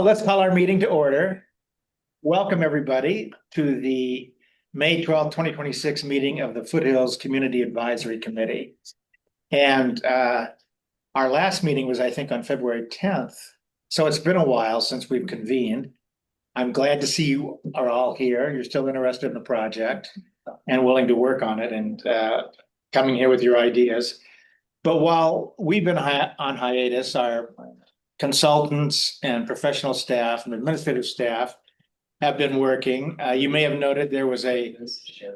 Let's call our meeting to order. Welcome, everybody, to the May 12th, 2026 meeting of the Foothills Community Advisory Committee. And our last meeting was, I think, on February 10th. So it's been a while since we've convened. I'm glad to see you are all here. You're still interested in the project and willing to work on it and coming here with your ideas. But while we've been on hiatus, our consultants and professional staff and administrative staff have been working. You may have noted there was a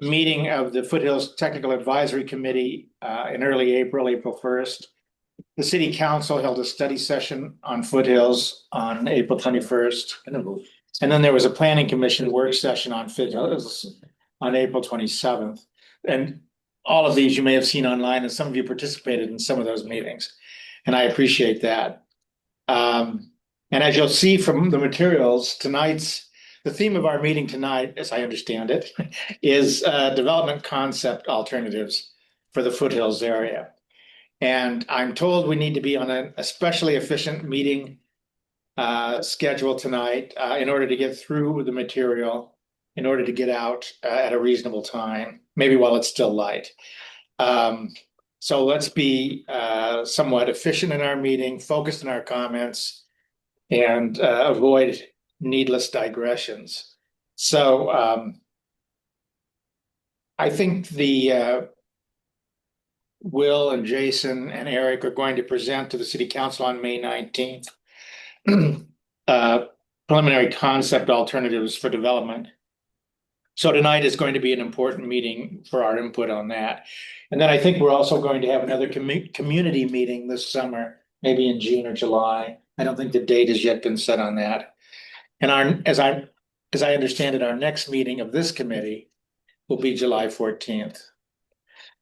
meeting of the Foothills Technical Advisory Committee in early April, April 1st. The City Council held a study session on Foothills on April 21st. And then there was a Planning Commission work session on Foothills on April 27th. And all of these you may have seen online, and some of you participated in some of those meetings. And I appreciate that. And as you'll see from the materials, the theme of our meeting tonight, as I understand it, is development concept alternatives for the Foothills area. And I'm told we need to be on an especially efficient meeting schedule tonight in order to get through the material, in order to get out at a reasonable time, maybe while it's still light. So let's be somewhat efficient in our meeting, focused in our comments, and avoid needless digressions. So I think Will and Jason and Eric are going to present to the City Council on May 19th preliminary concept alternatives for development. So tonight is going to be an important meeting for our input on that. And then I think we're also going to have another community meeting this summer, maybe in June or July. I don't think the date has yet been set on that. And as I understand it, our next meeting of this committee will be July 14th.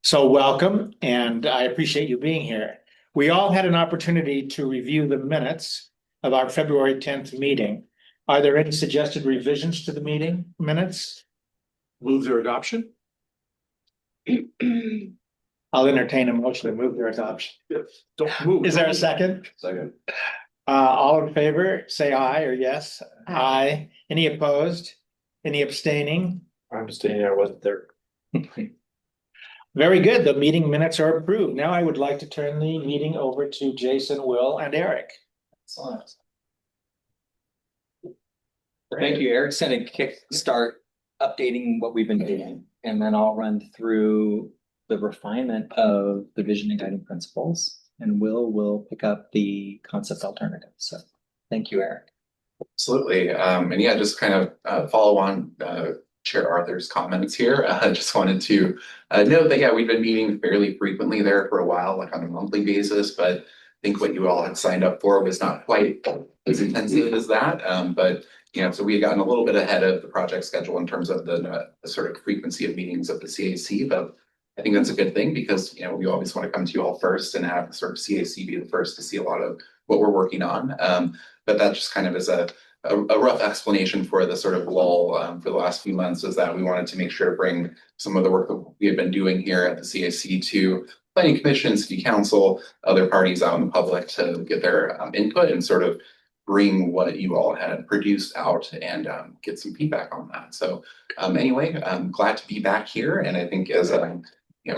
So welcome, and I appreciate you being here. We all had an opportunity to review the minutes of our February 10th meeting. Are there any suggested revisions to the meeting minutes? Move their adoption. I'll entertain a motion to move their adoption. Don't move. Is there a second? Second. All in favor, say aye or yes. Aye. Any opposed? Any abstaining? I'm abstaining. I wasn't there. Very good. The meeting minutes are approved. Now I would like to turn the meeting over to Jason, Will, and Eric. Excellent. Thank you, Eric. Send a kick start updating what we've been doing, and then I'll run through the refinement of the vision and guiding principles, and will pick up the concept alternatives. So thank you, Eric. Absolutely. And yeah, just kind of follow on Chair Arthur's comments here. I just wanted to note that, yeah, we've been meeting fairly frequently there for a while, like on a monthly basis, but I think what you all had signed up for was not quite as intensive as that. But so we had gotten a little bit ahead of the project schedule in terms of the sort of frequency of meetings of the CAC, but I think that's a good thing because, we always want to come to you all first and have the sort of CAC be the first to see a lot of what we're working on. But that just kind of is a rough explanation for the sort of lull for the last few months, is that we wanted to make sure to bring some of the work that we have been doing here at the CAC to Planning Commission, City Council, other parties out in the public to get their input and sort of bring what you all had produced out and get some feedback on that. So anyway, I'm glad to be back here. And I think as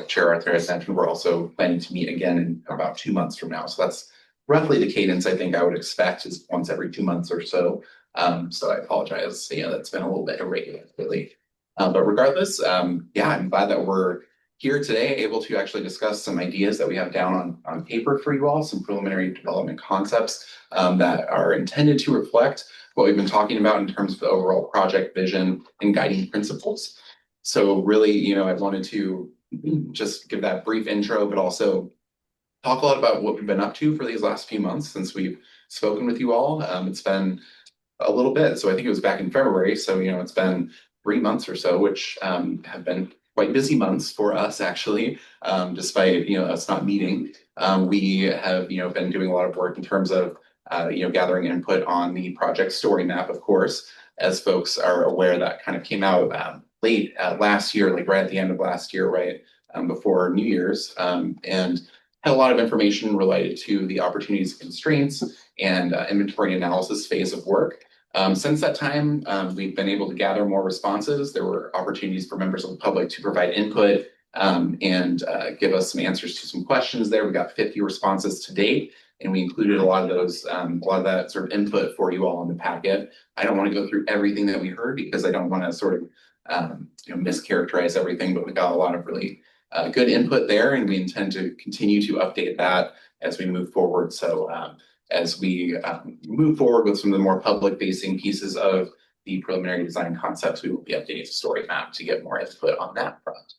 Chair Arthur has mentioned, we're also planning to meet again in about 2 months from now. So that's roughly the cadence I think I would expect, is once every 2 months or so. So I apologize. That's been a little bit irregular lately. But regardless, yeah, I'm glad that we're here today, able to actually discuss some ideas that we have down on paper for you all, some preliminary development concepts that are intended to reflect what we've been talking about in terms of the overall project vision and guiding principles. So really, I wanted to just give that brief intro, but also talk a lot about what we've been up to for these last few months since we've spoken with you all. It's been a little bit. So I think it was back in February. So, it's been 3 months or so, which have been quite busy months for us, actually, despite, us not meeting. We have, been doing a lot of work in terms of, gathering input on the project story map, of course, as folks are aware, that kind of came out late last year, like right at the end of last year, right before New Year's, and had a lot of information related to the opportunities and constraints and inventory analysis phase of work. Since that time, we've been able to gather more responses. There were opportunities for members of the public to provide input and give us some answers to some questions there. We got 50 responses to date, and we included a lot of those, a lot of that sort of input for you all in the packet. I don't want to go through everything that we heard because I don't want to sort of mischaracterize everything, but we got a lot of really good input there, and we intend to continue to update that as we move forward. So as we move forward with some of the more public-facing pieces of the preliminary design concepts, we will be updating the story map to get more input on that front.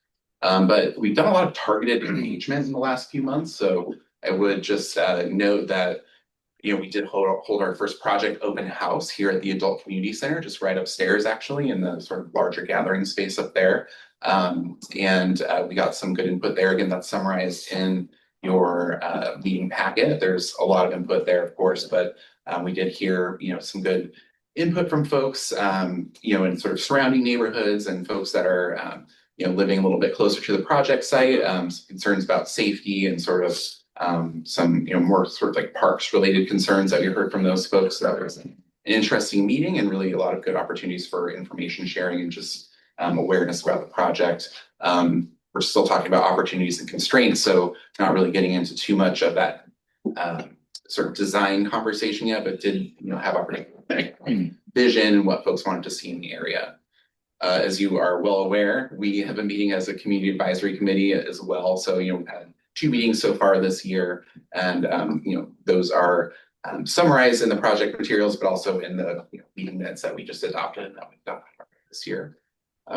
But we've done a lot of targeted engagement in the last few months, so I would just note that we did hold our first project open house here at the Adult Community Center, just right upstairs, actually, in the sort of larger gathering space up there. And we got some good input there. Again, that's summarized in your meeting packet. There's a lot of input there, of course, but we did hear, some good input from folks, in sort of surrounding neighborhoods and folks that are, living a little bit closer to the project site, some concerns about safety and sort of some, more sort of like parks related concerns that we heard from those folks. So that was an interesting meeting and really a lot of good opportunities for information sharing and just awareness about the project. We're still talking about opportunities and constraints, so not really getting into too much of that sort of design conversation yet, but did have opportunity vision and what folks wanted to see in the area. As you are well aware, we have a meeting as a community advisory committee as well. So we've had 2 meetings so far this year, and those are summarized in the project materials, but also in the meeting minutes that we just adopted and that we've done this year.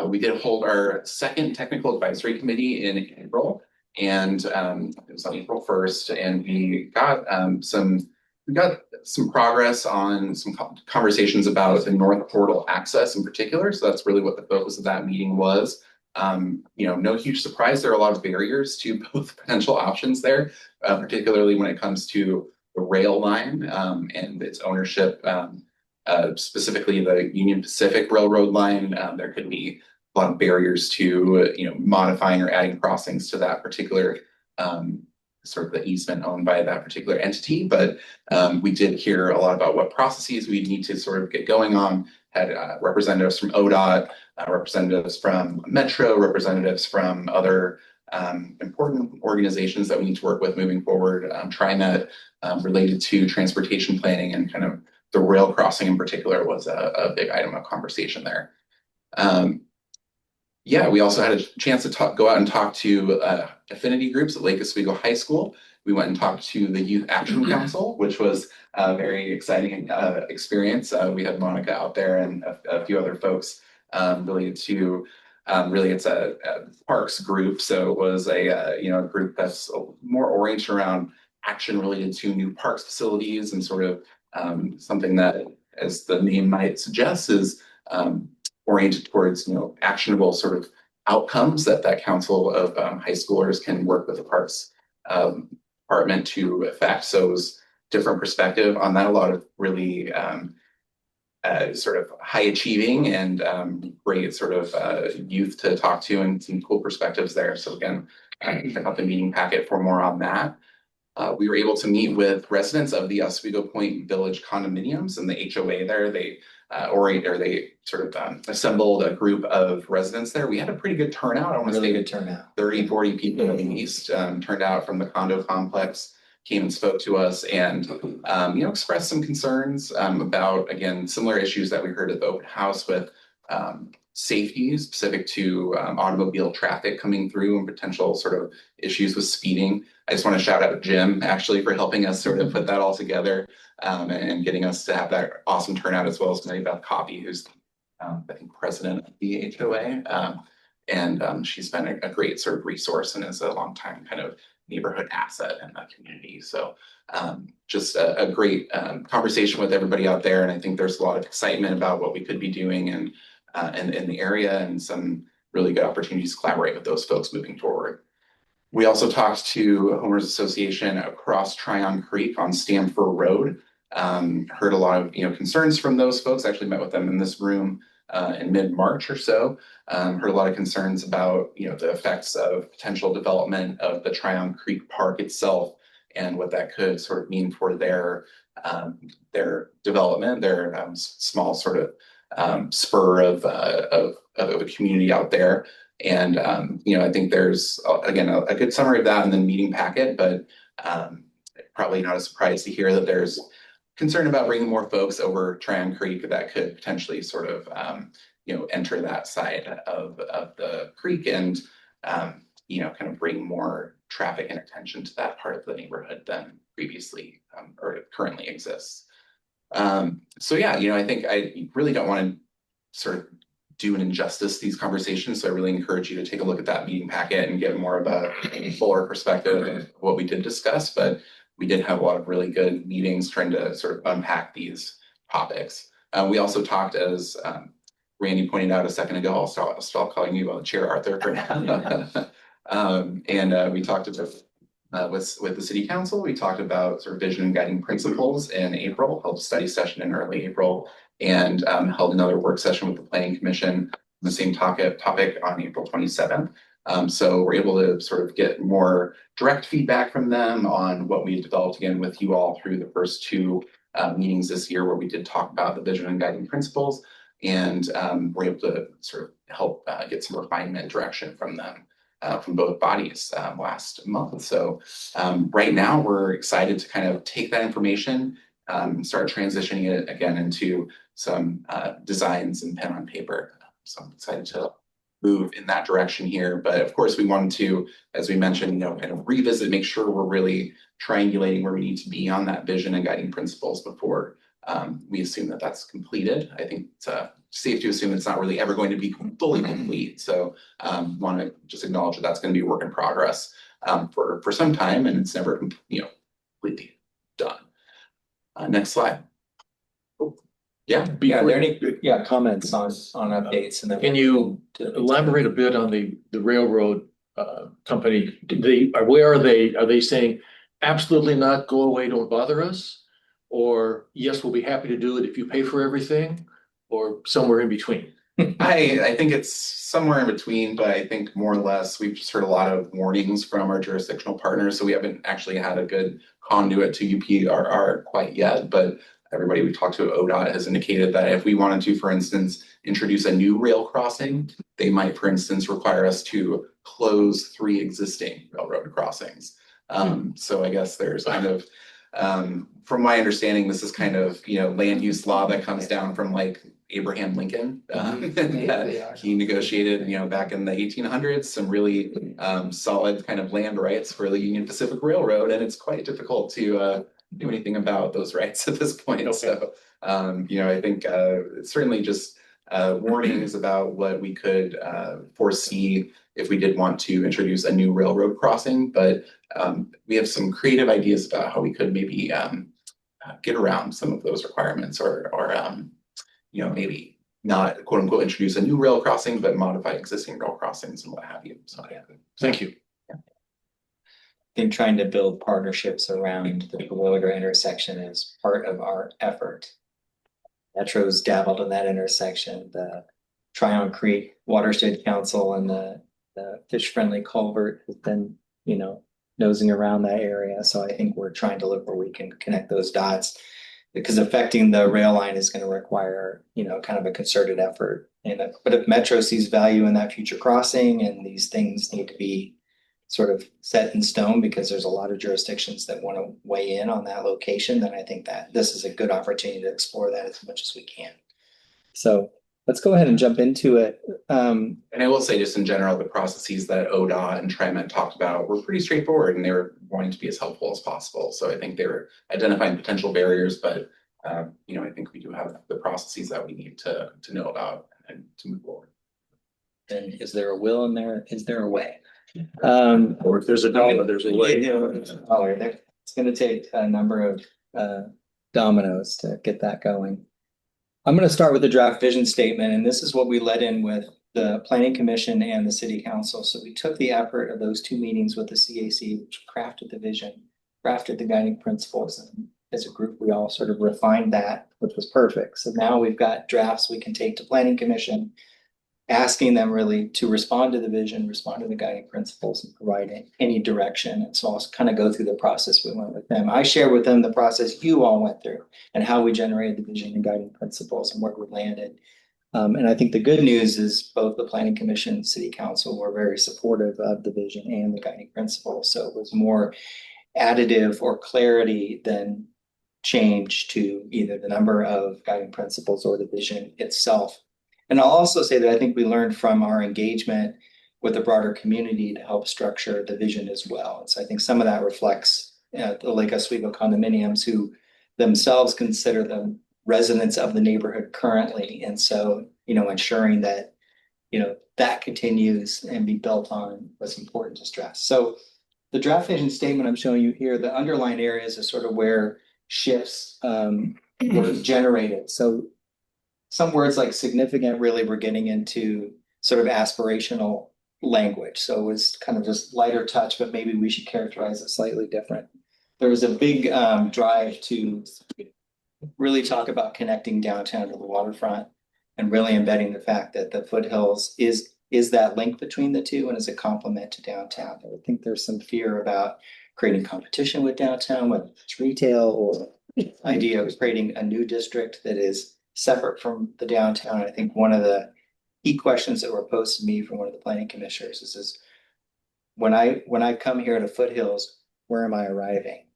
We did hold our second technical advisory committee in April, and it was on April 1st, and we got some progress on some conversations about the North Portal access in particular. So that's really what the focus of that meeting was. No huge surprise. There are a lot of barriers to both potential options there, particularly when it comes to the rail line and its ownership. Specifically the Union Pacific Railroad line, there could be a lot of barriers to modifying or adding crossings to that particular sort of the easement owned by that particular entity. But we did hear a lot about what processes we need to sort of get going on. Had representatives from ODOT, representatives from Metro, representatives from other important organizations that we need to work with moving forward. TriMet related to transportation planning and kind of the rail crossing in particular was a big item of conversation there. We also had a chance to go out and talk to affinity groups at Lake Oswego High School. We went and talked to the Youth Action Council, which was a very exciting experience. We had Monica out there and a few other folks related to really it's a parks group. So it was a group that's more oriented around action related to new parks facilities and sort of something that, as the name might suggest, is oriented towards actionable sort of outcomes that council of high schoolers can work with the parks department to affect. So it was different perspective on that. A lot of really sort of high achieving and great sort of youth to talk to and some cool perspectives there. So again, check out the meeting packet for more on that. We were able to meet with residents of the Oswego Point Village condominiums and the HOA there. They sort of assembled a group of residents there. We had a pretty good turnout. I want to say good turnout. 30, 40 people at least turned out from the condo complex, came and spoke to us and expressed some concerns about, again, similar issues that we heard at the open house with safety specific to automobile traffic coming through and potential sort of issues with speeding. I just want to shout out Jim actually for helping us sort of put that all together and getting us to have that awesome turnout, as well as Mary Beth Coffey, who's I think president of the HOA. And she's been a great sort of resource and is a long time kind of neighborhood asset in the community. So just a great conversation with everybody out there. And I think there's a lot of excitement about what we could be doing and in the area and some really good opportunities to collaborate with those folks moving forward. We also talked to Homeowners Association across Tryon Creek on Stamford Road. Heard a lot of concerns from those folks. Actually met with them in this room in mid-March or so. Heard a lot of concerns about the effects of potential development of the Tryon Creek Park itself and what that could sort of mean for their their development, their small sort of spur of a community out there. And I think there's again a good summary of that in the meeting packet, but probably not a surprise to hear that there's concern about bringing more folks over Tryon Creek that could potentially sort of enter that side of the creek and kind of bring more traffic and attention to that part of the neighborhood than previously or currently exists. So yeah, I think I really don't want to sort of do an injustice to these conversations. So I really encourage you to take a look at that meeting packet and get more of a fuller perspective of what we did discuss. But we did have a lot of really good meetings trying to sort of unpack these topics. We also talked, as Randy pointed out a second ago, I'll stop calling you Chair Arthur for now. And we talked about with the city council, we talked about sort of vision and guiding principles in April, held a study session in early April, and held another work session with the planning commission on the same topic on April 27th. So we're able to sort of get more direct feedback from them on what we've developed again with you all through the first two meetings this year, where we did talk about the vision and guiding principles, and we're able to sort of help get some refinement direction from them. From both bodies last month. So right now we're excited to kind of take that information and start transitioning it again into some designs and pen on paper. So I'm excited to move in that direction here. But of course we wanted to, as we mentioned, kind of revisit, make sure we're really triangulating where we need to be on that vision and guiding principles before we assume that that's completed. I think it's safe to assume it's not really ever going to be fully complete. So want to just acknowledge that that's going to be a work in progress for some time, and it's never completely done. Next slide. Yeah. Are there any comments on updates? And then Can you elaborate a bit on the railroad company? Where are they? Are they saying absolutely not, go away, don't bother us? Or yes, we'll be happy to do it if you pay for everything, or somewhere in between? I think it's somewhere in between, but I think more or less we've just heard a lot of warnings from our jurisdictional partners. So we haven't actually had a good conduit to UPRR quite yet, but everybody we've talked to at ODOT has indicated that if we wanted to, for instance, introduce a new rail crossing, they might, for instance, require us to close 3 existing railroad crossings. So I guess there's kind of, from my understanding, this is kind of, land use law that comes down from like Abraham Lincoln. That he negotiated, back in the 1800s, some really solid kind of land rights for the Union Pacific Railroad. And it's quite difficult to do anything about those rights at this point. Okay. So, I think it's certainly just warnings about what we could foresee if we did want to introduce a new railroad crossing. But we have some creative ideas about how we could maybe get around some of those requirements, or maybe not quote unquote introduce a new rail crossing, but modify existing rail crossings and what have you. So yeah. Thank you. I think trying to build partnerships around the Terwilliger intersection is part of our effort. Metro's dabbled in that intersection. The Tryon Creek Watershed Council and the Fish Friendly Culvert has been, nosing around that area. So I think we're trying to look where we can connect those dots, because affecting the rail line is going to require, kind of a concerted effort. But if Metro sees value in that future crossing, and these things need to be sort of set in stone because there's a lot of jurisdictions that want to weigh in on that location, then I think that this is a good opportunity to explore that as much as we can. So let's go ahead and jump into it. And I will say, just in general, the processes that ODOT and Refinement talked about were pretty straightforward, and they were wanting to be as helpful as possible. So I think they were identifying potential barriers, but I think we do have the processes that we need to know about and to move forward. And is there a will in there? Is there a way? Or if there's a dollar, there's a way. It's going to take a number of dominoes to get that going. I'm going to start with the draft vision statement, and this is what we led in with the Planning Commission and the City Council. So we took the effort of those 2 meetings with the CAC, which crafted the vision, crafted the guiding principles, and as a group, we all sort of refined that, which was perfect. So now we've got drafts we can take to Planning Commission asking them really to respond to the vision, respond to the guiding principles, and provide any direction. And so I'll kind of go through the process we went with them. I shared with them the process you all went through and how we generated the vision and guiding principles and where we landed. And I think the good news is both the Planning Commission and City Council were very supportive of the vision and the guiding principles. So it was more additive or clarity than change to either the number of guiding principles or the vision itself. And I'll also say that I think we learned from our engagement with the broader community to help structure the vision as well. And so I think some of that reflects the Lake Oswego condominiums who themselves consider them residents of the neighborhood currently. And so, ensuring that, that continues and be built on what's important to stress. So the draft vision statement I'm showing you here, the underlying areas are sort of where shifts were generated. So some words like significant really were getting into sort of aspirational language. So it was kind of just lighter touch, but maybe we should characterize it slightly different. There was a big drive to really talk about connecting downtown to the waterfront and really embedding the fact that the Foothills is that link between the two and is a complement to downtown. I think there's some fear about creating competition with downtown, whether it's retail or idea of creating a new district that is separate from the downtown. I think one of the key questions that were posed to me from one of the planning commissioners is when I come here to Foothills, where am I arriving?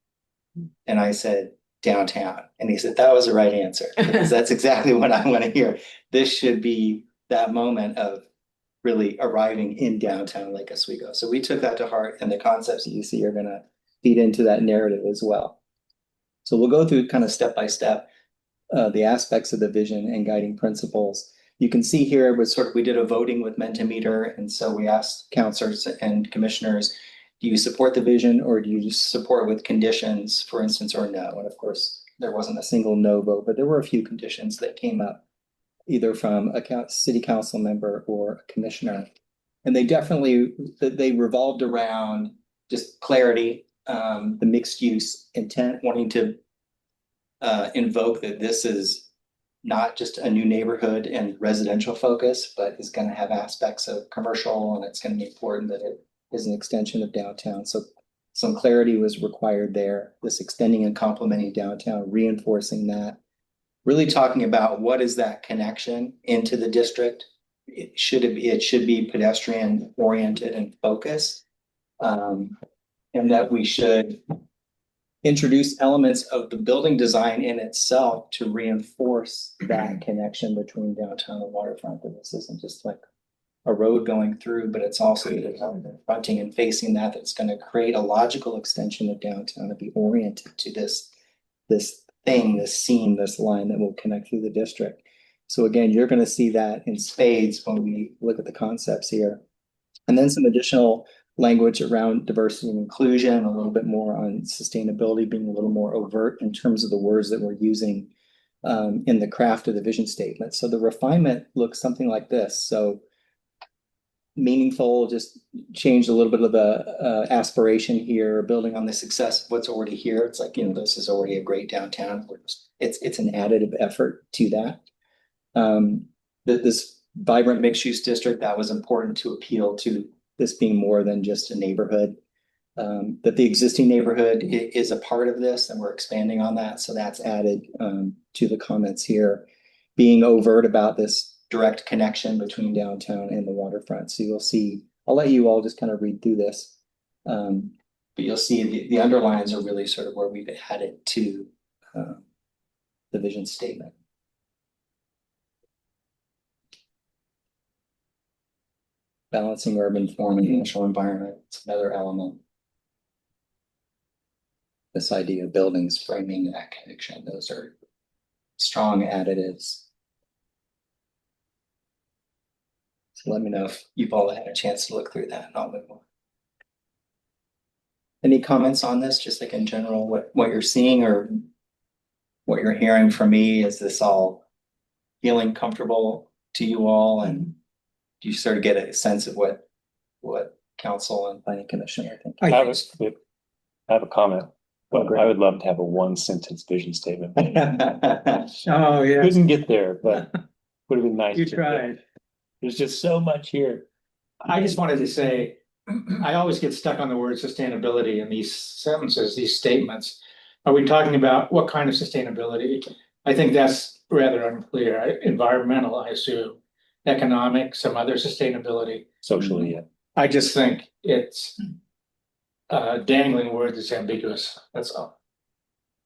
And I said, downtown. And he said, that was the right answer, because that's exactly what I want to hear. This should be that moment of really arriving in downtown Lake Oswego. So we took that to heart, and the concepts that you see are going to feed into that narrative as well. So we'll go through kind of step by step the aspects of the vision and guiding principles. You can see here we did a voting with Mentimeter, and so we asked councilors and commissioners, do you support the vision or do you just support with conditions, for instance, or no? And of course, there wasn't a single no vote, but there were a few conditions that came up either from a city council member or a commissioner. And they revolved around just clarity, the mixed use intent, wanting to invoke that this is not just a new neighborhood and residential focus, but is going to have aspects of commercial, and it's going to be important that it is an extension of downtown. So some clarity was required there, this extending and complementing downtown, reinforcing that, really talking about what is that connection into the district. It should be pedestrian oriented and focused, and that we should introduce elements of the building design in itself to reinforce that connection between downtown and waterfront. That this isn't just like a road going through, but it's also fronting and facing that's going to create a logical extension of downtown and be oriented to this thing, this seam, this line that will connect through the district. So again, you're going to see that in spades when we look at the concepts here. And then some additional language around diversity and inclusion, a little bit more on sustainability, being a little more overt in terms of the words that we're using in the craft of the vision statement. So the refinement looks something like this. So meaningful, just changed a little bit of the aspiration here, building on the success of what's already here. It's like, this is already a great downtown. It's an additive effort to that. This vibrant mixed use district, that was important to appeal to this being more than just a neighborhood. That the existing neighborhood is a part of this, and we're expanding on that. So that's added to the comments here, being overt about this direct connection between downtown and the waterfront. So you'll see, I'll let you all just kind of read through this. But you'll see the underlines are really sort of where we've added to the vision statement. Balancing urban form and natural environment, it's another element. This idea of buildings framing that connection, those are strong additives. So let me know if you've all had a chance to look through that, and I'll move on. Any comments on this, just like in general, what you're seeing or what you're hearing from me? Is this all feeling comfortable to you all? And do you sort of get a sense of what council and planning commission are thinking? I have a comment. Oh, But great. I would love to have a one sentence vision statement. Oh, yeah, Couldn't get there, but would have been nice. you to get tried. There's just so much here. I just wanted to say, I always get stuck on the word sustainability in these sentences, these statements. Are we talking about what kind of sustainability? I think that's rather unclear. Environmental, I assume, economic, some other sustainability. Socially, yeah. I just think it's dangling words is ambiguous, that's all.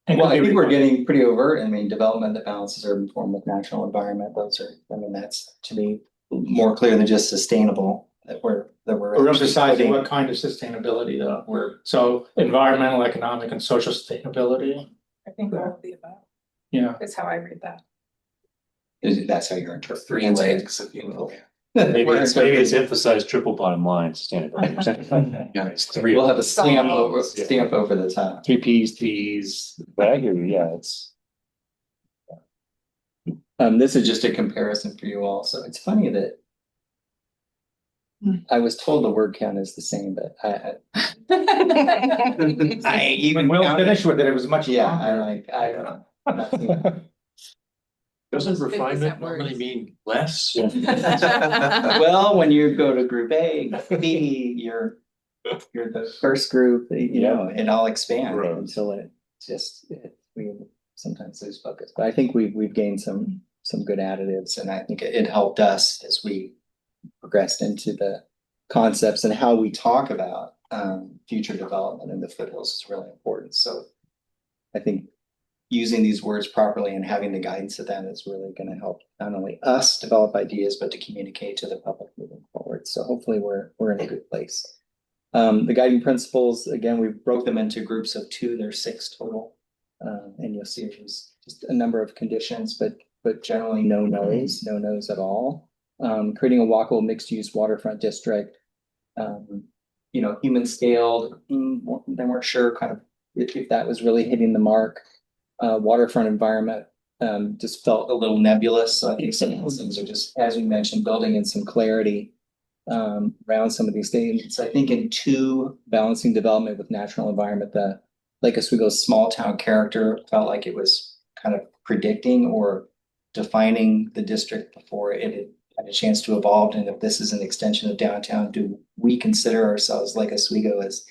And Well, I could be think we're refined. getting pretty overt. I mean, development that balances urban form with natural environment, those are, I mean, that's to me more clear than just sustainable, that we're We're actually emphasizing putting- what kind of sustainability though. we're, So environmental, economic and social sustainability, I think all of the above yeah. is how I read that. that's how you're interpreting. Three legs, if you will. Maybe We're it's interpreting- emphasized triple bottom line sustainability. Yeah. It's three. We'll have a stamp over, Yeah. stamp over the top. Three P's, T's, but I hear you, yeah, it's. This is just a comparison for you all, so it's funny that I was told the word count is the same, but I even When Will counted- finished with it, it was much Yeah, longer. I don't know. Doesn't 50% refinement normally words. mean less? Well, when you go to group A, B, you're the first group, you know, it all expands Right. until we sometimes lose focus. But I think we've gained some good additives, and I think it helped us as we progressed into the concepts and how we talk about future development in the foothills is really important. So I think using these words properly and having the guidance of them is really going to help not only us develop ideas, but to communicate to the public moving forward. So hopefully we're in a good place. The guiding principles, again, we broke them into groups of 2, there's 6 total. And you'll see there's just a number of conditions, but generally no no's at all. Creating a walkable mixed-use waterfront district. You know, human scaled, they weren't sure kind of if that was really hitting the mark. Waterfront environment just felt a little nebulous. So I think some of those things are just, as we mentioned, building in some clarity around some of these statements. I think in 2, balancing development with natural environment, the Lake Oswego's small town character felt like it was kind of predicting or defining the district before it had a chance to evolve. And if this is an extension of downtown, do we consider ourselves Lake Oswego as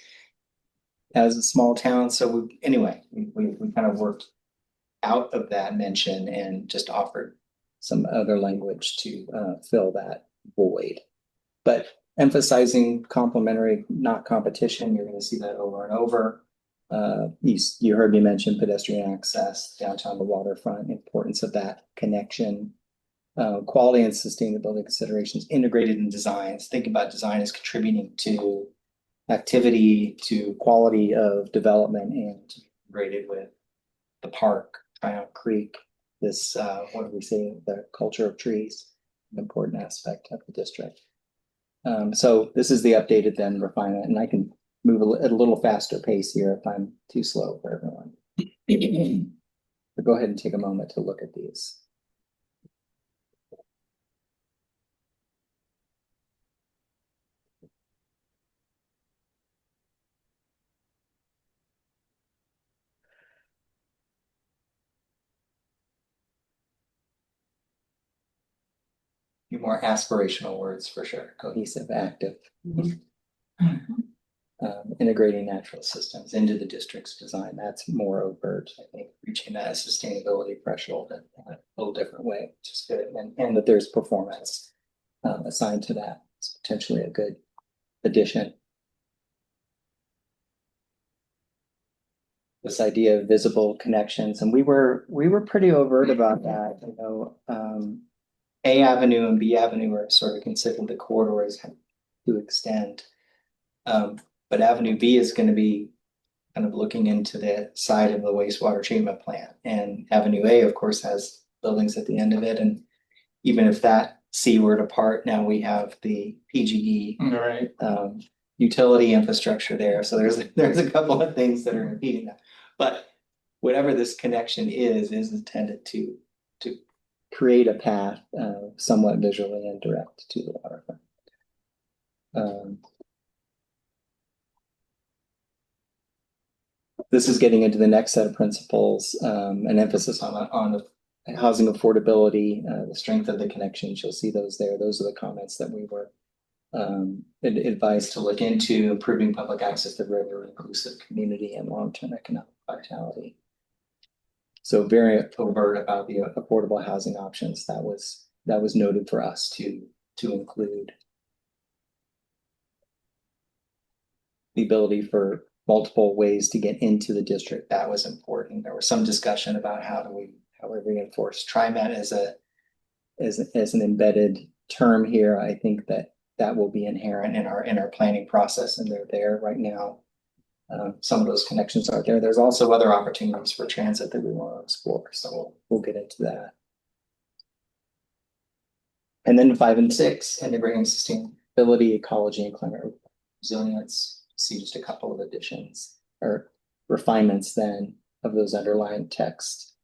a small town? So we kind of worked out of that mention and just offered some other language to fill that void. But emphasizing complementary, not competition, you're going to see that over and over. You heard me mention pedestrian access downtown the waterfront, importance of that connection, quality and sustainability considerations integrated in designs. Think about design as contributing to activity, to quality of development, and integrated with the park, Tryon Creek, this, what do we say, the culture of trees, an important aspect of the district. So this is the updated then refinement, and I can move at a little faster pace here if I'm too slow for everyone. But go ahead and take a moment to look at these. Few more aspirational words for sure. Cohesive, active. Integrating natural systems into the district's design. That's more overt, I think, reaching that sustainability threshold in a little different way, which is good. And that there's performance assigned to that. It's potentially a good addition. This idea of visible connections, and we were pretty overt about that. You know, A Avenue and B Avenue are sort of considered the corridors to extend. But Avenue B is going to be kind of looking into the side of the wastewater treatment plant. And Avenue A, of course, has buildings at the end of it. And even if that C were to part, now we have the PGE Right. utility infrastructure there. So there's a couple of things that are impeding that. But whatever this connection is intended to create a path somewhat visually and direct to the waterfront. This is getting into the next set of principles, an emphasis on housing affordability, the strength of the connections, you'll see those there. Those are the comments that we were advised to look into: improving public access to the river, inclusive community, and long-term economic vitality. So very overt about the affordable housing options. That was noted for us to include. The ability for multiple ways to get into the district, that was important. There was some discussion about how we reinforce TriMet as an embedded term here. I think that will be inherent in our planning process, and they're there right now. Some of those connections are there. There's also other opportunities for transit that we want to explore, so we'll get into that. And then 5 and 6, integrating sustainability, ecology, and climate resilience. See just a couple of additions or refinements then of those underlying texts.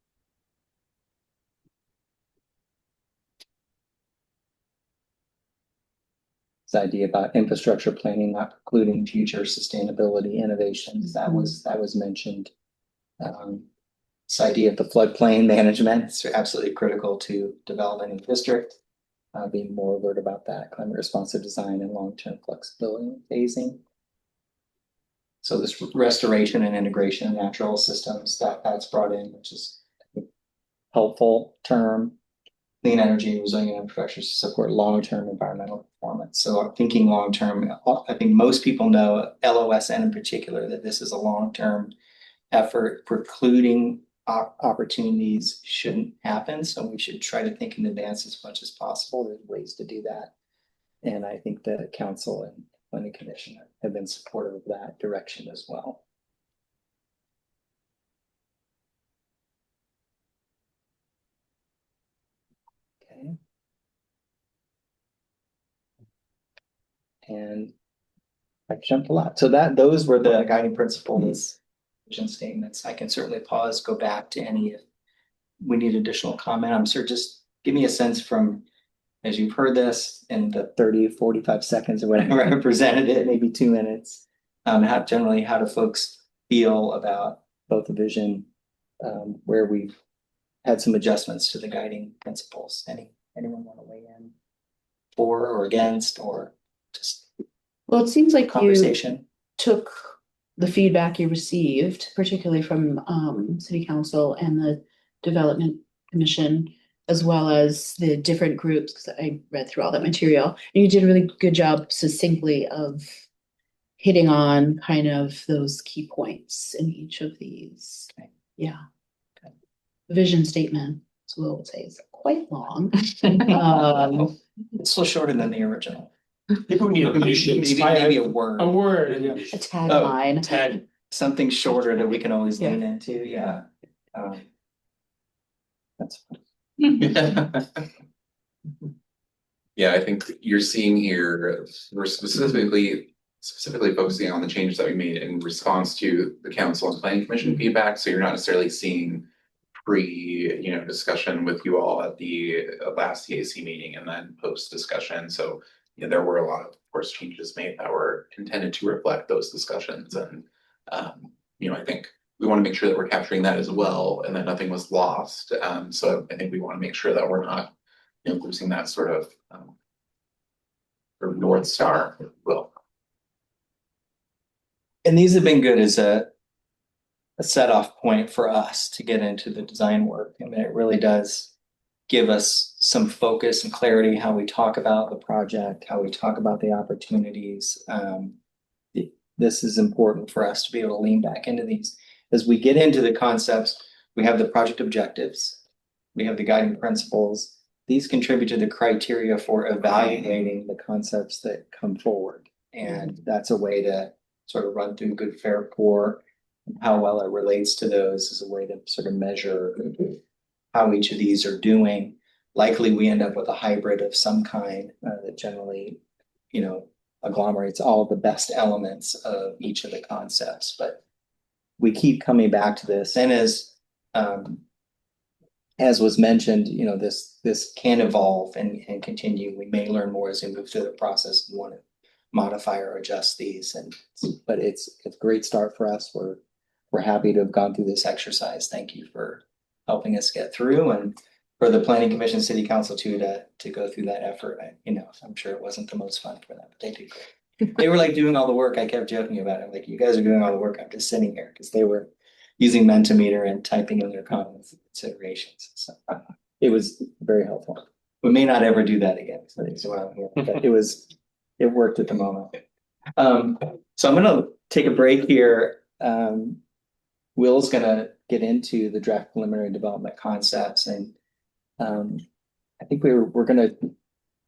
This idea about infrastructure planning not precluding future sustainability innovations, that was mentioned. This idea of the floodplain management is absolutely critical to development in the district. Being more overt about that, climate responsive design and long-term flexibility and phasing. So this restoration and integration of natural systems that's brought in, which is a helpful term. Clean energy, resilient infrastructure to support long-term environmental performance. So I'm thinking long-term. I think most people know, LOSN in particular, that this is a long-term effort. Precluding opportunities shouldn't happen. So we should try to think in advance as much as possible. There's ways to do that. And I think the council and planning commission have been supportive of that direction as well. Okay. And I jumped a lot. So those were the guiding principles, vision statements. I can certainly pause, go back to any if we need additional comment. I'm sure just give me a sense from, as you've heard this in the 30, 45 seconds or whatever I presented it, maybe 2 minutes. How do folks feel about both the vision, where we've had some adjustments to the guiding principles? Anyone want to weigh in for or against, or just Well, it seems like you conversation? took the feedback you received, particularly from City Council and the Development Commission, as well as the different groups, because I read through all that material. And you did a really good job succinctly of hitting on kind of those key points in each of these. Okay. Yeah. Okay. Vision statement, as Will would say, is quite long. It's still shorter than the original. People need a vision. Maybe a word. A word, yeah. A tagline. Tag. Something shorter that we can always Yeah. lean into. Yeah. That's fine. Yeah, I think you're seeing here, we're specifically focusing on the changes that we made in response to the council and planning commission feedback. So you're not necessarily seeing discussion with you all at the last CAC meeting and then post discussion. So there were a lot of course changes made that were intended to reflect those discussions. And I think we want to make sure that we're capturing that as well and that nothing was lost. So I think we want to make sure that we're not losing that sort of North Star, if you will. And these have been good as a set off point for us to get into the design work. I mean, it really does give us some focus and clarity how we talk about the project, how we talk about the opportunities. This is important for us to be able to lean back into these. As we get into the concepts, we have the project objectives, we have the guiding principles. These contribute to the criteria for evaluating the concepts that come forward. And that's a way to sort of run through good, fair, poor, and how well it relates to those is a way to sort of measure how each of these are doing. Likely we end up with a hybrid of some kind that generally, agglomerates all of the best elements of each of the concepts. But we keep coming back to this. And as was mentioned, this can evolve and continue. We may learn more as we move through the process and want to modify or adjust these. But it's a great start for us. We're happy to have gone through this exercise. Thank you for helping us get through. And for the planning commission, city council to go through that effort. I'm sure it wasn't the most fun for them, but they did great. They were like doing all the work. I kept joking about it. Like, you guys are doing all the work. I'm just sitting here, because they were using Mentimeter and typing in their comments and considerations. So it was very helpful. We may not ever do that again. So that's why I'm here. But it worked at the moment. So I'm gonna take a break here. Will's gonna get into the draft preliminary development concepts, and I think we're gonna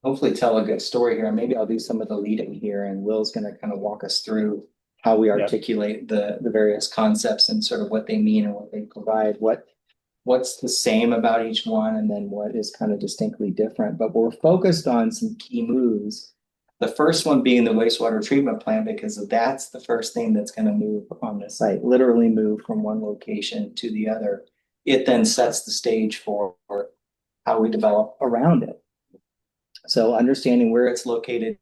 hopefully tell a good story here. And maybe I'll do some of the leading here, and Will's gonna kind of walk us through how we articulate the various concepts and sort of what they mean and what they provide, what's the same about each one, and then what is kind of distinctly different. But we're focused on some key moves. The first one being the wastewater treatment plant, because that's the first thing that's going to move on the site, literally move from one location to the other. It then sets the stage for how we develop around it. So understanding where it's located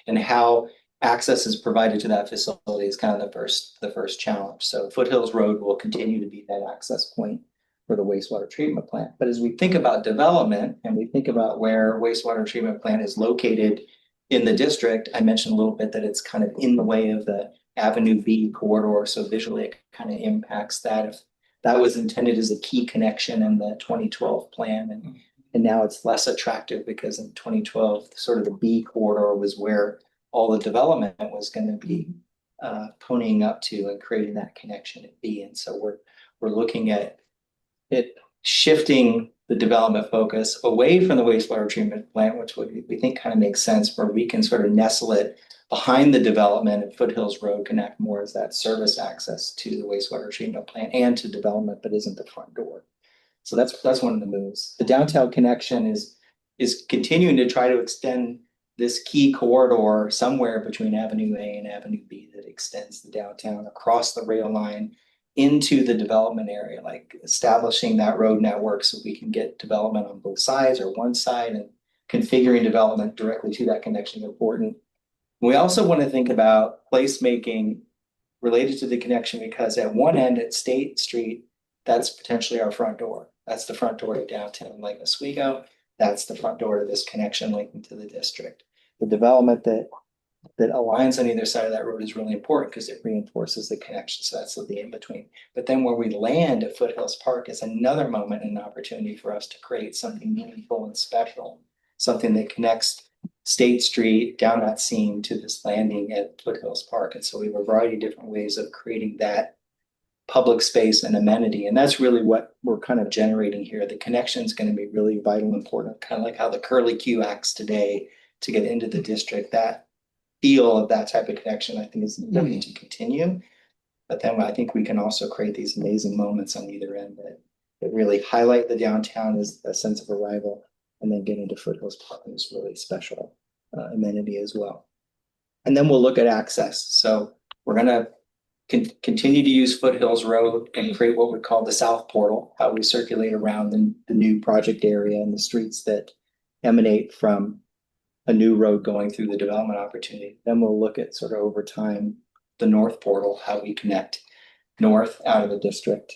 and how access is provided to that facility is kind of the first challenge. So Foothills Road will continue to be that access point for the wastewater treatment plant. But as we think about development and we think about where wastewater treatment plant is located in the district, I mentioned a little bit that it's kind of in the way of the Avenue B corridor. So visually it kind of impacts that. If that was intended as a key connection in the 2012 plan, and now it's less attractive because in 2012, sort of the B corridor was where all the development was going to be ponying up to and creating that connection at B. And so we're looking at it shifting the development focus away from the wastewater treatment plant, which we think kind of makes sense, where we can sort of nestle it behind the development, and Foothills Road can act more as that service access to the wastewater treatment plant and to development, but isn't the front door. So that's one of the moves. The downtown connection is continuing to try to extend this key corridor somewhere between Avenue A and Avenue B that extends the downtown across the rail line into the development area, like establishing that road network so we can get development on both sides or one side, and configuring development directly to that connection is important. We also want to think about placemaking related to the connection, because at one end at State Street, that's potentially our front door. That's the front door to downtown Lake Oswego. That's the front door to this connection linking to the district. The development that aligns on either side of that road is really important because it reinforces the connection. So that's the in-between. But then where we land at Foothills Park is another moment and opportunity for us to create something meaningful and special, something that connects State Street down that seam to this landing at Foothills Park. And so we have a variety of different ways of creating that public space and amenity. And that's really what we're kind of generating here. The connection is going to be really vital and important, kind of like how the Curly Q acts today to get into the district. That feel of that type of connection, I think, is important to continue. But then I think we can also create these amazing moments on either end that really highlight the downtown as a sense of arrival, and then get into Foothills Park as really special amenity as well. And then we'll look at access. So we're going to continue to use Foothills Road and create what we call the South Portal, how we circulate around the new project area and the streets that emanate from a new road going through the development opportunity. Then we'll look at sort of over time, the North Portal, how we connect north out of the district,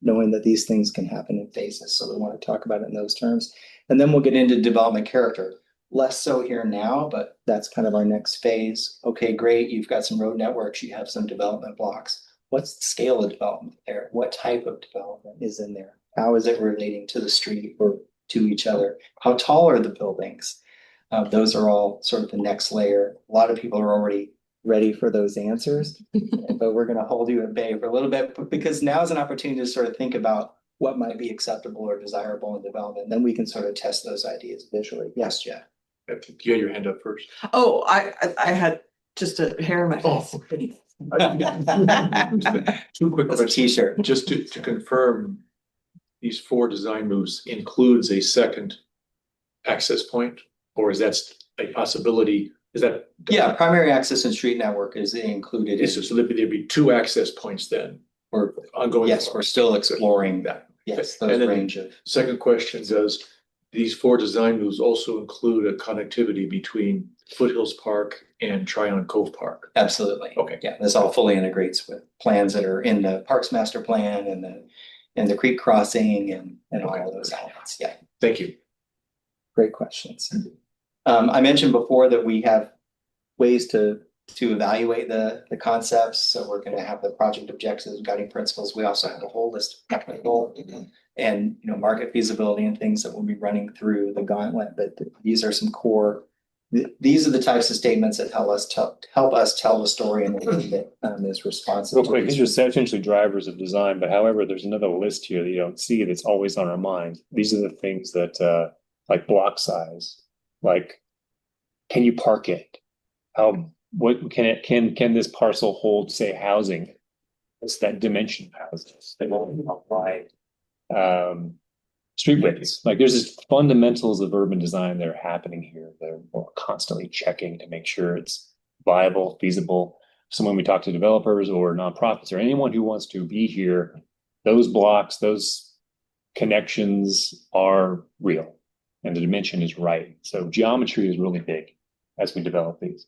knowing that these things can happen in phases. So we want to talk about it in those terms. And then we'll get into development character. Less so here now, but that's kind of our next phase. Okay, great. You've got some road networks. You have some development blocks. What's the scale of development there? What type of development is in there? How is it relating to the street or to each other? How tall are the buildings? Those are all sort of the next layer. A lot of people are already ready for those answers, but we're going to hold you at bay for a little bit, because now is an opportunity to sort of think about what might be acceptable or desirable in development. Then we can sort of test those ideas visually. Yes, Jeff. You had your hand up first. Oh, I had just a hair in my face. Two quick That's a questions. t-shirt. Just to confirm, these 4 design moves includes a second access point, or is that a possibility? Is that? Yeah, primary access and street network is included. So there'd be 2 access points then, We're, ongoing. yes, we're still exploring that. yes, And those then range of. Second question, does these 4 design moves also include a connectivity between Foothills Park and Tryon Cove Park? Absolutely. Okay. Yeah, this all fully integrates with plans that are in the Parks Master Plan and the creek crossing and all of those elements. Yeah. Thank you. Great questions. I mentioned before that we have ways to evaluate the concepts. So we're going to have the project objectives, guiding principles. We also have a whole list of technical and market feasibility and things that we'll be running through the gauntlet. But these are some core. These are the types of statements that help us tell the story in a way that is responsive. Real quick, these are essentially drivers of design, but however, there's another list here that you don't see that's always on our mind. These are the things that like block size, like can you park it? What can this parcel hold, say, housing? It's that dimension of houses. They won't apply street widths. Like there's just fundamentals of urban design that are happening here that we're constantly checking to make sure it's viable, feasible. So when we talk to developers or nonprofits or anyone who wants to be here, those blocks, those connections are real and the dimension is right. So geometry is really big as we develop these.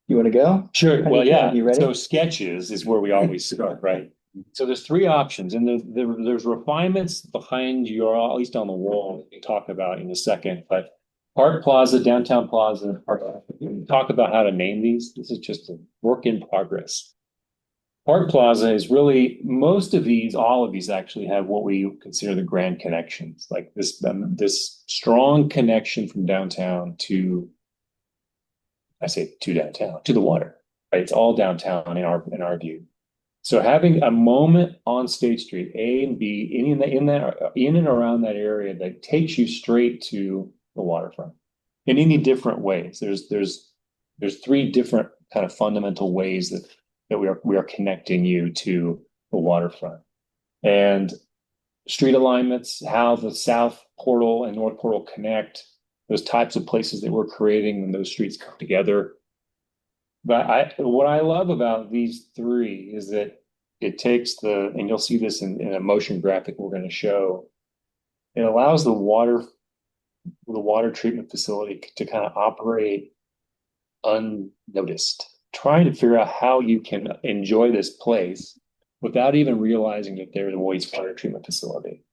You want to go? Sure. Well, yeah. You ready? So sketches is where we always start, right? So there's three options, and there's refinements behind your, at least on the wall, we can talk about in a second. But Park Plaza, Downtown Plaza, talk about how to name these. This is just a work in progress. Park Plaza is really, most of these, all of these actually have what we consider the grand connections, like this strong connection from downtown to, I say to downtown, to the water, right? It's all downtown in our view. So having a moment on State Street, A and B, in and around that area that takes you straight to the waterfront in any different ways. There's three different kind of fundamental ways that we are connecting you to the waterfront. And street alignments, how the south portal and north portal connect, those types of places that we're creating when those streets come together. But what I love about these three is that it takes and you'll see this in a motion graphic we're going to show, it allows the water treatment facility to kind of operate unnoticed, trying to figure out how you can enjoy this place without even realizing that there's a wastewater treatment facility.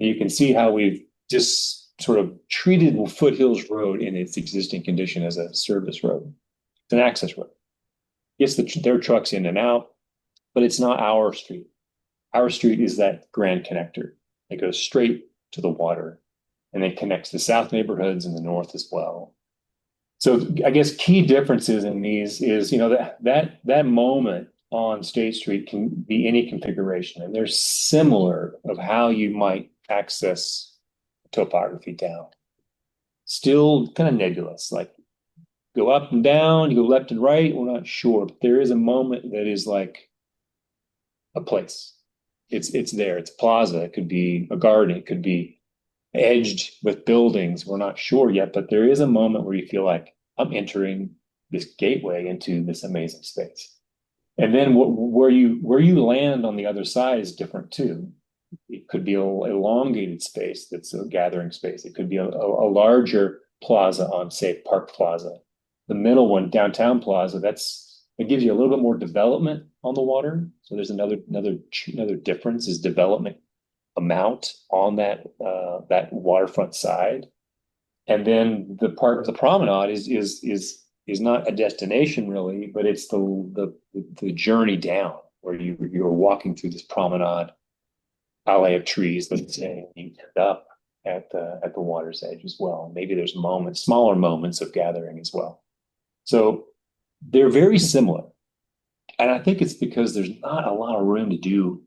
And you can see how we've just sort of treated Foothills Road in its existing condition as a service road. It's an access road. Yes, there are trucks in and out, but it's not our street. Our street is that grand connector that goes straight to the water and then connects the south neighborhoods and the north as well. So I guess key differences in these is, that moment on State Street can be any configuration, and they're similar of how you might access topography down. Still kind of nebulous, like go up and down, you go left and right, we're not sure, but there is a moment that is like a place. It's there. It's a plaza. It could be a garden. It could be edged with buildings. We're not sure yet, but there is a moment where you feel like I'm entering this gateway into this amazing space. And then where you land on the other side is different too. It could be an elongated space that's a gathering space. It could be a larger plaza on, say, Park Plaza. The middle one, Downtown Plaza, it gives you a little bit more development on the water. So there's another difference is development amount on that waterfront side. And then the part of the promenade is not a destination really, but it's the journey down where you're walking through this promenade alley of trees, let's say, and you end up at the water's edge as well. Maybe there's smaller moments of gathering as well. So they're very similar. And I think it's because there's not a lot of room to do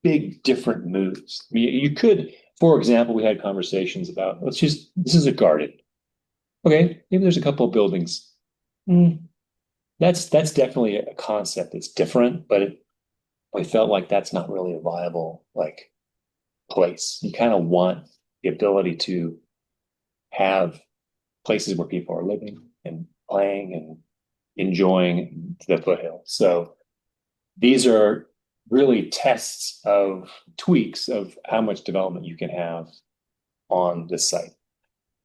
big different moves. I mean, you could, for example, we had conversations about, this is a garden. Okay, maybe there's a couple of buildings. That's definitely a concept that's different, but we felt like that's not really a viable place. You kind of want the ability to have places where people are living and playing and enjoying the foothills. So these are really tests of tweaks of how much development you can have on this site.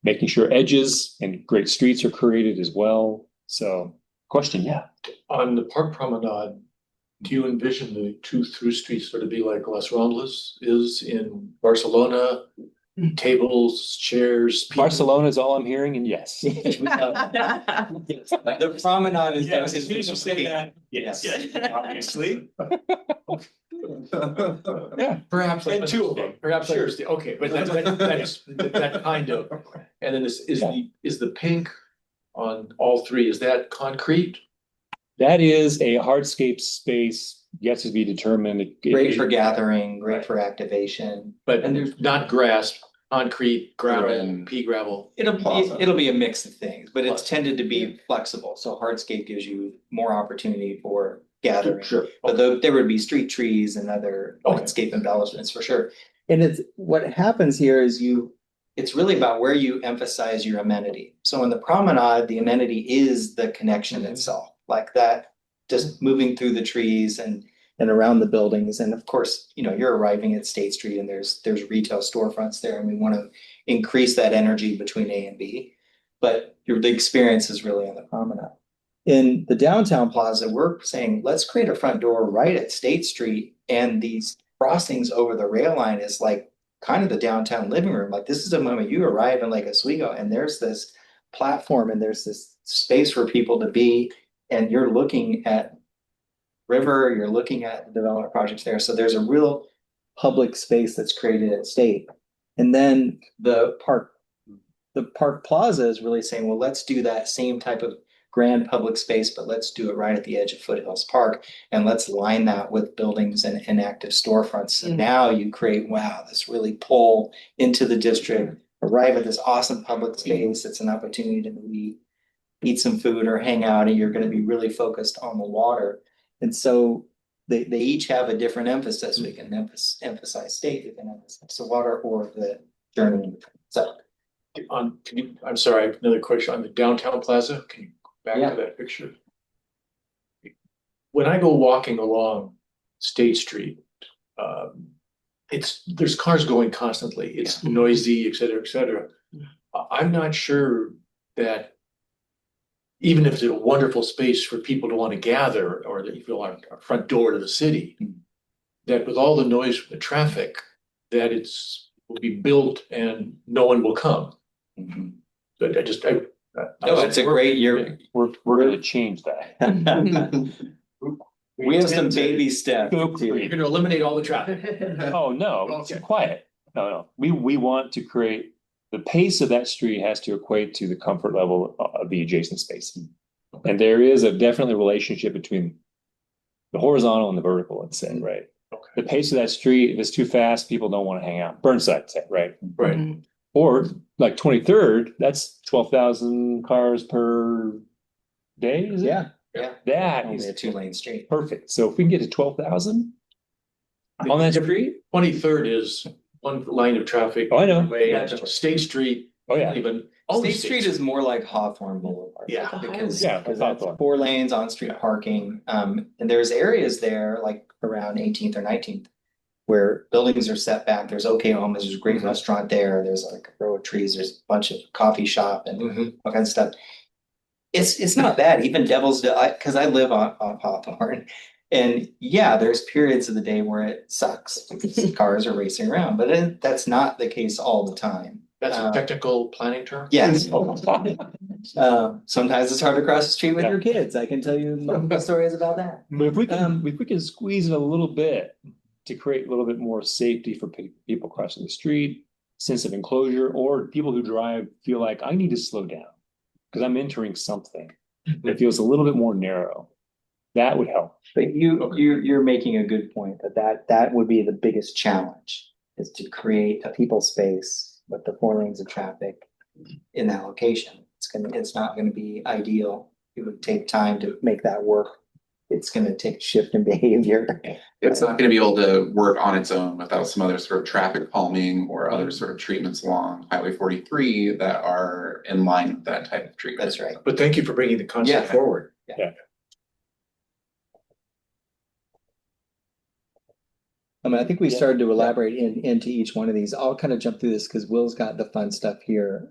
Making sure edges and great streets are created as well. So question, yeah. On the Park Promenade, Do you envision the two through streets sort of be like Las Ramblas is in Barcelona? Tables, chairs. people? Barcelona is all I'm hearing, and yes. The promenade is. Yes, Obviously. Yeah. Perhaps like And two of them, perhaps Sure. Thursday, okay, but that kind of, and then is the pink on all three, is that concrete? That is a hardscape space, yet to be determined. Great for gathering, great for activation. But And there's- not grass, concrete, gravel, Urban. pea gravel. It'll be a mix of things, but it's Plaza. tended to be flexible. So hardscape gives you more opportunity for gathering. Sure. But there would be street trees and other Okay. landscape embellishments for sure. And it's, what happens here is it's really about where you emphasize your amenity. So in the promenade, the amenity is the connection itself, like that, just moving through the trees and around the buildings. And of course, you're arriving at State Street and there's retail storefronts there, and we want to increase that energy between A and B. But the experience is really on the promenade. In the downtown plaza, we're saying, let's create a front door right at State Street, and these crossings over the rail line is like kind of the downtown living room. Like, this is a moment you arrive in Lake Oswego and there's this platform and there's this space for people to be, and you're looking at river, you're looking at the development projects there. So there's a real public space that's created at State. And then the park plaza is really saying, well, let's do that same type of grand public space, but let's do it right at the edge of Foothills Park. And let's line that with buildings and active storefronts. And now you create, wow, this really pull into the district, arrive at this awesome public space. It's an opportunity to eat some food or hang out, and you're going to be really focused on the water. And so they each have a different emphasis. We can emphasize State, we can emphasize the water or the journey. So I'm sorry, I have another question on the downtown plaza. Can you go back to that picture? When I go walking along State Street, there's cars going constantly. It's noisy, et cetera, et cetera. I'm not sure that even if it's a wonderful space for people to want to gather, or that you feel our front door to the city, that with all the noise from the traffic, that will be built and no one will come. But it's a great year. We're going to change that. We have some baby steps. You're going to eliminate all the traffic. Oh, no, it's Okay. quiet. No. We want to create, the pace of that street has to equate to the comfort level of the adjacent space. And there is definitely relationship between the horizontal and the vertical, let's say, right? Okay. The pace of that street, if it's too fast, people don't want to hang out. Burnside, right? Right. Or like 23rd, that's 12,000 cars per day, is it? Yeah. That Only is a 2-lane street. perfect. So if we can get to 12,000 on that street, 23rd is one line of traffic. Oh, I know. Way State Street. oh yeah. Even State Street is more like Hawthorne Boulevard. Yeah. Because Yeah, that's Hawthorne. 4 lanes on street parking. And there's areas there like around 18th or 19th where buildings are set back. There's OK Homes, there's a great restaurant there. There's like a row of trees. There's a bunch of coffee shop and all kinds of stuff. It's not bad. Even Devil's, because I live on Hawthorne. And yeah, there's periods of the day where it sucks because cars are racing around, but that's not the case all the time. That's a technical planning term? Yes. Sometimes it's hard to cross the street with your kids. I can tell you multiple stories about that. If we can squeeze it a little bit to create a little bit more safety for people crossing the street, sense of enclosure, or people who drive feel like I need to slow down because I'm entering something that feels a little bit more narrow. That would help. But you're making a good point that would be the biggest challenge, is to create a people space with the 4 lanes of traffic in that location. It's not gonna be ideal. It would take time to make that work. It's gonna take a shift in behavior. It's not gonna be able to work on its own without some other sort of traffic calming or other sort of treatments along Highway 43 that are in line with that type of treatment. That's right. But thank you for bringing the concept Yeah. forward. Yeah. I think we started to elaborate into each one of these. I'll kind of jump through this because Will's got the fun stuff here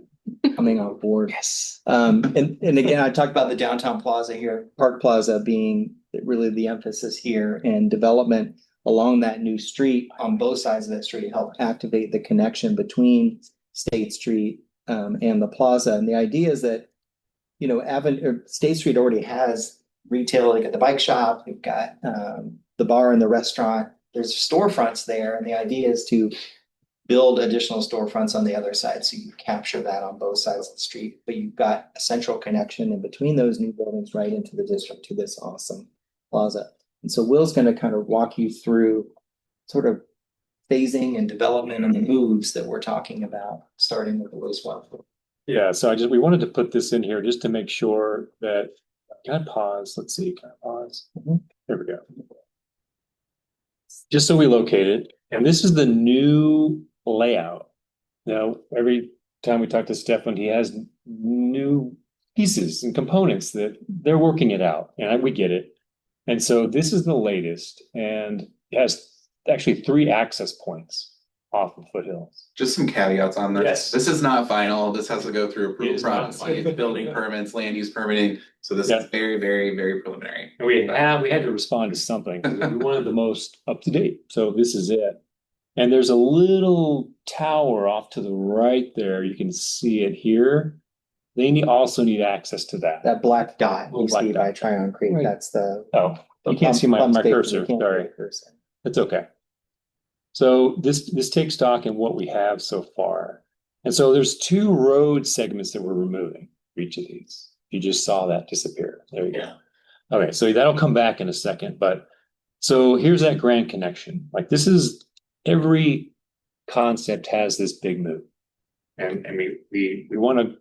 coming on board. Yes. And again, I talked about the downtown plaza here, Park Plaza being really the emphasis here, and development along that new street on both sides of that street help activate the connection between State Street and the plaza. And the idea is that, State Street already has retail, like at the bike shop, we've got the bar and the restaurant, there's storefronts there, and the idea is to build additional storefronts on the other side, so you capture that on both sides of the street, but you've got a central connection in between those new buildings right into the district to this awesome plaza. And so Will's going to kind of walk you through sort of phasing and development and the moves that we're talking about, starting with the wastewater. Yeah, so we wanted to put this in here just to make sure that, can I pause? Let's see, can I pause? There we go. Just so we locate it, and this is the new layout. Now, every time we talk to Stefan, he has new pieces and components that they're working it out, and we get it. And so this is the latest, and it has actually 3 access points off of Foothills. Just some caveats on this. Yes. This is not final. This has to go through It approval is not processes, final. building permits, land use permitting. So this Yeah. is very, very, very preliminary. And we had to respond to something. We wanted the most up to date. So this is it. And there's a little tower off to the right there. You can see it here. They also need access to that. That black dot Little you black see by dot. Tryon Creek, Right. that's the. Oh, the you can't see my pump station. cursor. You can't see Sorry. the cursor. That's okay. So this takes stock in what we have so far. And so there's 2 road segments that we're removing for each of these. You just saw that disappear. There you go. Okay, so that'll come back in a second. But so here's that grand connection. Like, this is, every concept has this big move. And we want to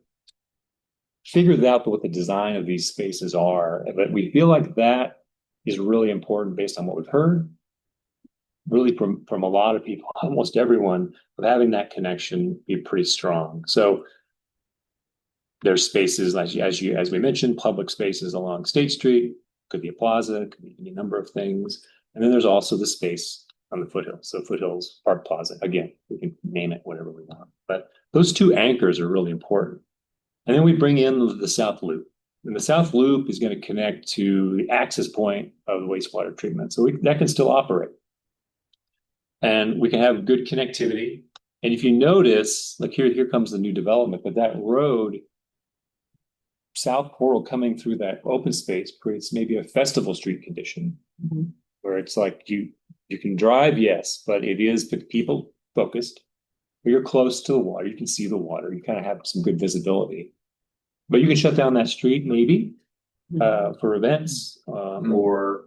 figure out what the design of these spaces are. But we feel like that is really important based on what we've heard. Really from a lot of people, almost everyone, of having that connection be pretty strong. So there's spaces like, as we mentioned, public spaces along State Street, could be a plaza, could be any number of things. And then there's also the space on the Foothills. So Foothills Park Plaza, again, we can name it whatever we want. But those 2 anchors are really important. And then we bring in the South Loop. And the South Loop is going to connect to the access point of the wastewater treatment. So that can still operate. And we can have good connectivity. And if you notice, like here comes the new development, but that road, South Portal coming through that open space creates maybe a Festival Street condition, where it's like you can drive, yes, but it is people focused. You're close to the water, you can see the water, you kind of have some good visibility. But you can shut down that street maybe for events or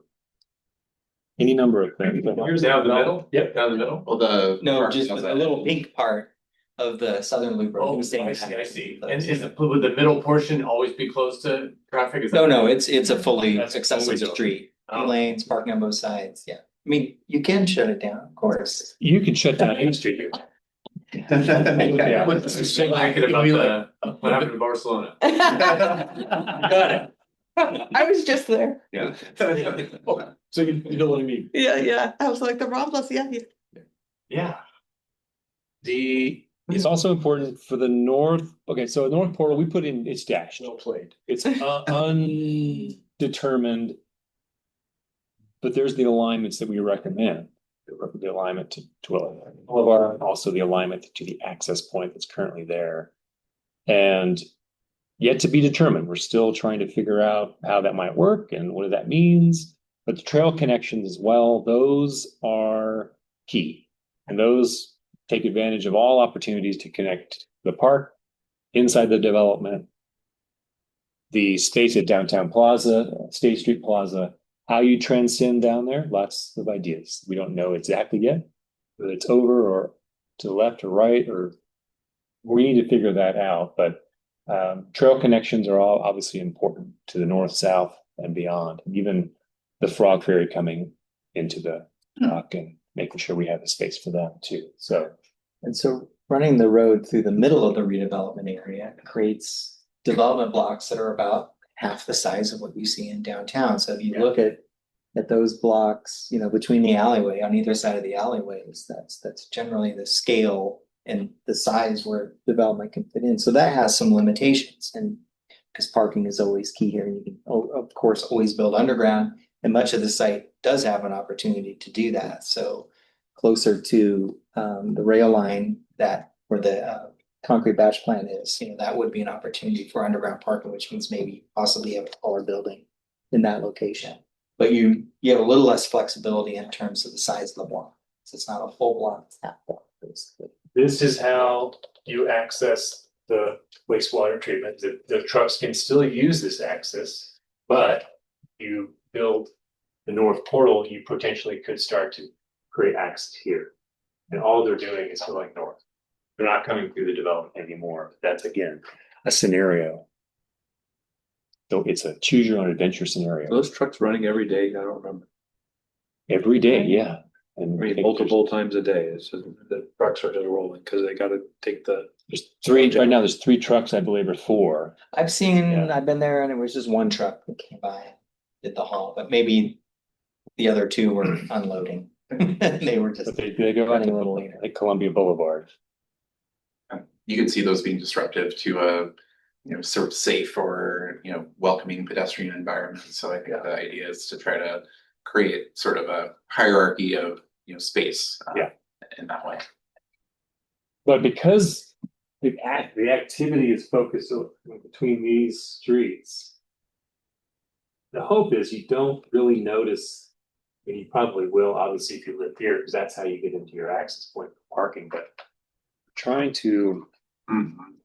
any number of things. Here's down the middle? Yep, down the middle. Well, No, just the little pink part of the southern loop road. Oh, He was saying I that. see. And would the middle portion always be closed to traffic? Is No, that- it's a fully That's accessible always open. street, 2 Oh. lanes, parking on both sides, yeah. I mean, you can shut it down, of course. You can shut down any street here. Yeah. What's the same thinking about what happened in Barcelona? Got it. I was just there. Yeah. So you know what I mean? Yeah. I was like the Ramblas, yeah. Yeah. It's also important for the north. Okay, so North Portal, we put in, it's dashed. No played. It's undetermined. But there's the alignments that we recommend. The alignment to Boulevard, also the alignment to the access point that's currently there. And yet to be determined. We're still trying to figure out how that might work and what that means. But the trail connections as well, those are key. And those take advantage of all opportunities to connect the park, inside the development, the space at Downtown Plaza, State Street Plaza, how you transcend down there, lots of ideas. We don't know exactly yet, whether it's over or to the left or right, or we need to figure that out. But trail connections are all obviously important to the north, south, and beyond. And even the Frog Ferry coming into the dock and making sure we have the space for them too. So Running the road through the middle of the redevelopment area creates development blocks that are about half the size of what you see in downtown. So if you look at those blocks, between the alleyway, on either side of the alleyways, that's generally the scale and the size where development can fit in. So that has some limitations, and because parking is always key here, and you can of course always build underground. And much of the site does have an opportunity to do that, so closer to the rail line that where the concrete batch plant is, that would be an opportunity for underground parking, which means maybe possibly a taller building in that location. But you have a little less flexibility in terms of the size of the block. So it's not a full block, it's half block, basically. This is how you access the wastewater treatment. The trucks can still use this access, but you build the north portal, you potentially could start to create access here. And all they're doing is going north. They're not coming through the development anymore. That's again, a scenario. So it's a choose your own adventure scenario. Those trucks running every day, I don't remember. Every day, yeah. And I mean, multiple times a day, it's just, the trucks are just rolling, cause they gotta take the. there's three, right now there's 3 trucks, I believe, or 4. I've seen, Yeah. I've been there and it was just one truck that came by and did the haul, but maybe the other 2 were unloading. They were just But they go out running to a little later. like Columbia Boulevard. You could see those being disruptive to a, sort of safe or, welcoming pedestrian environment. So I think the idea is to try to create sort of a hierarchy of, space. Yeah. In that way. But because the activity is focused between these streets, the hope is you don't really notice, and you probably will, obviously, if you live here, because that's how you get into your access point for parking, but trying to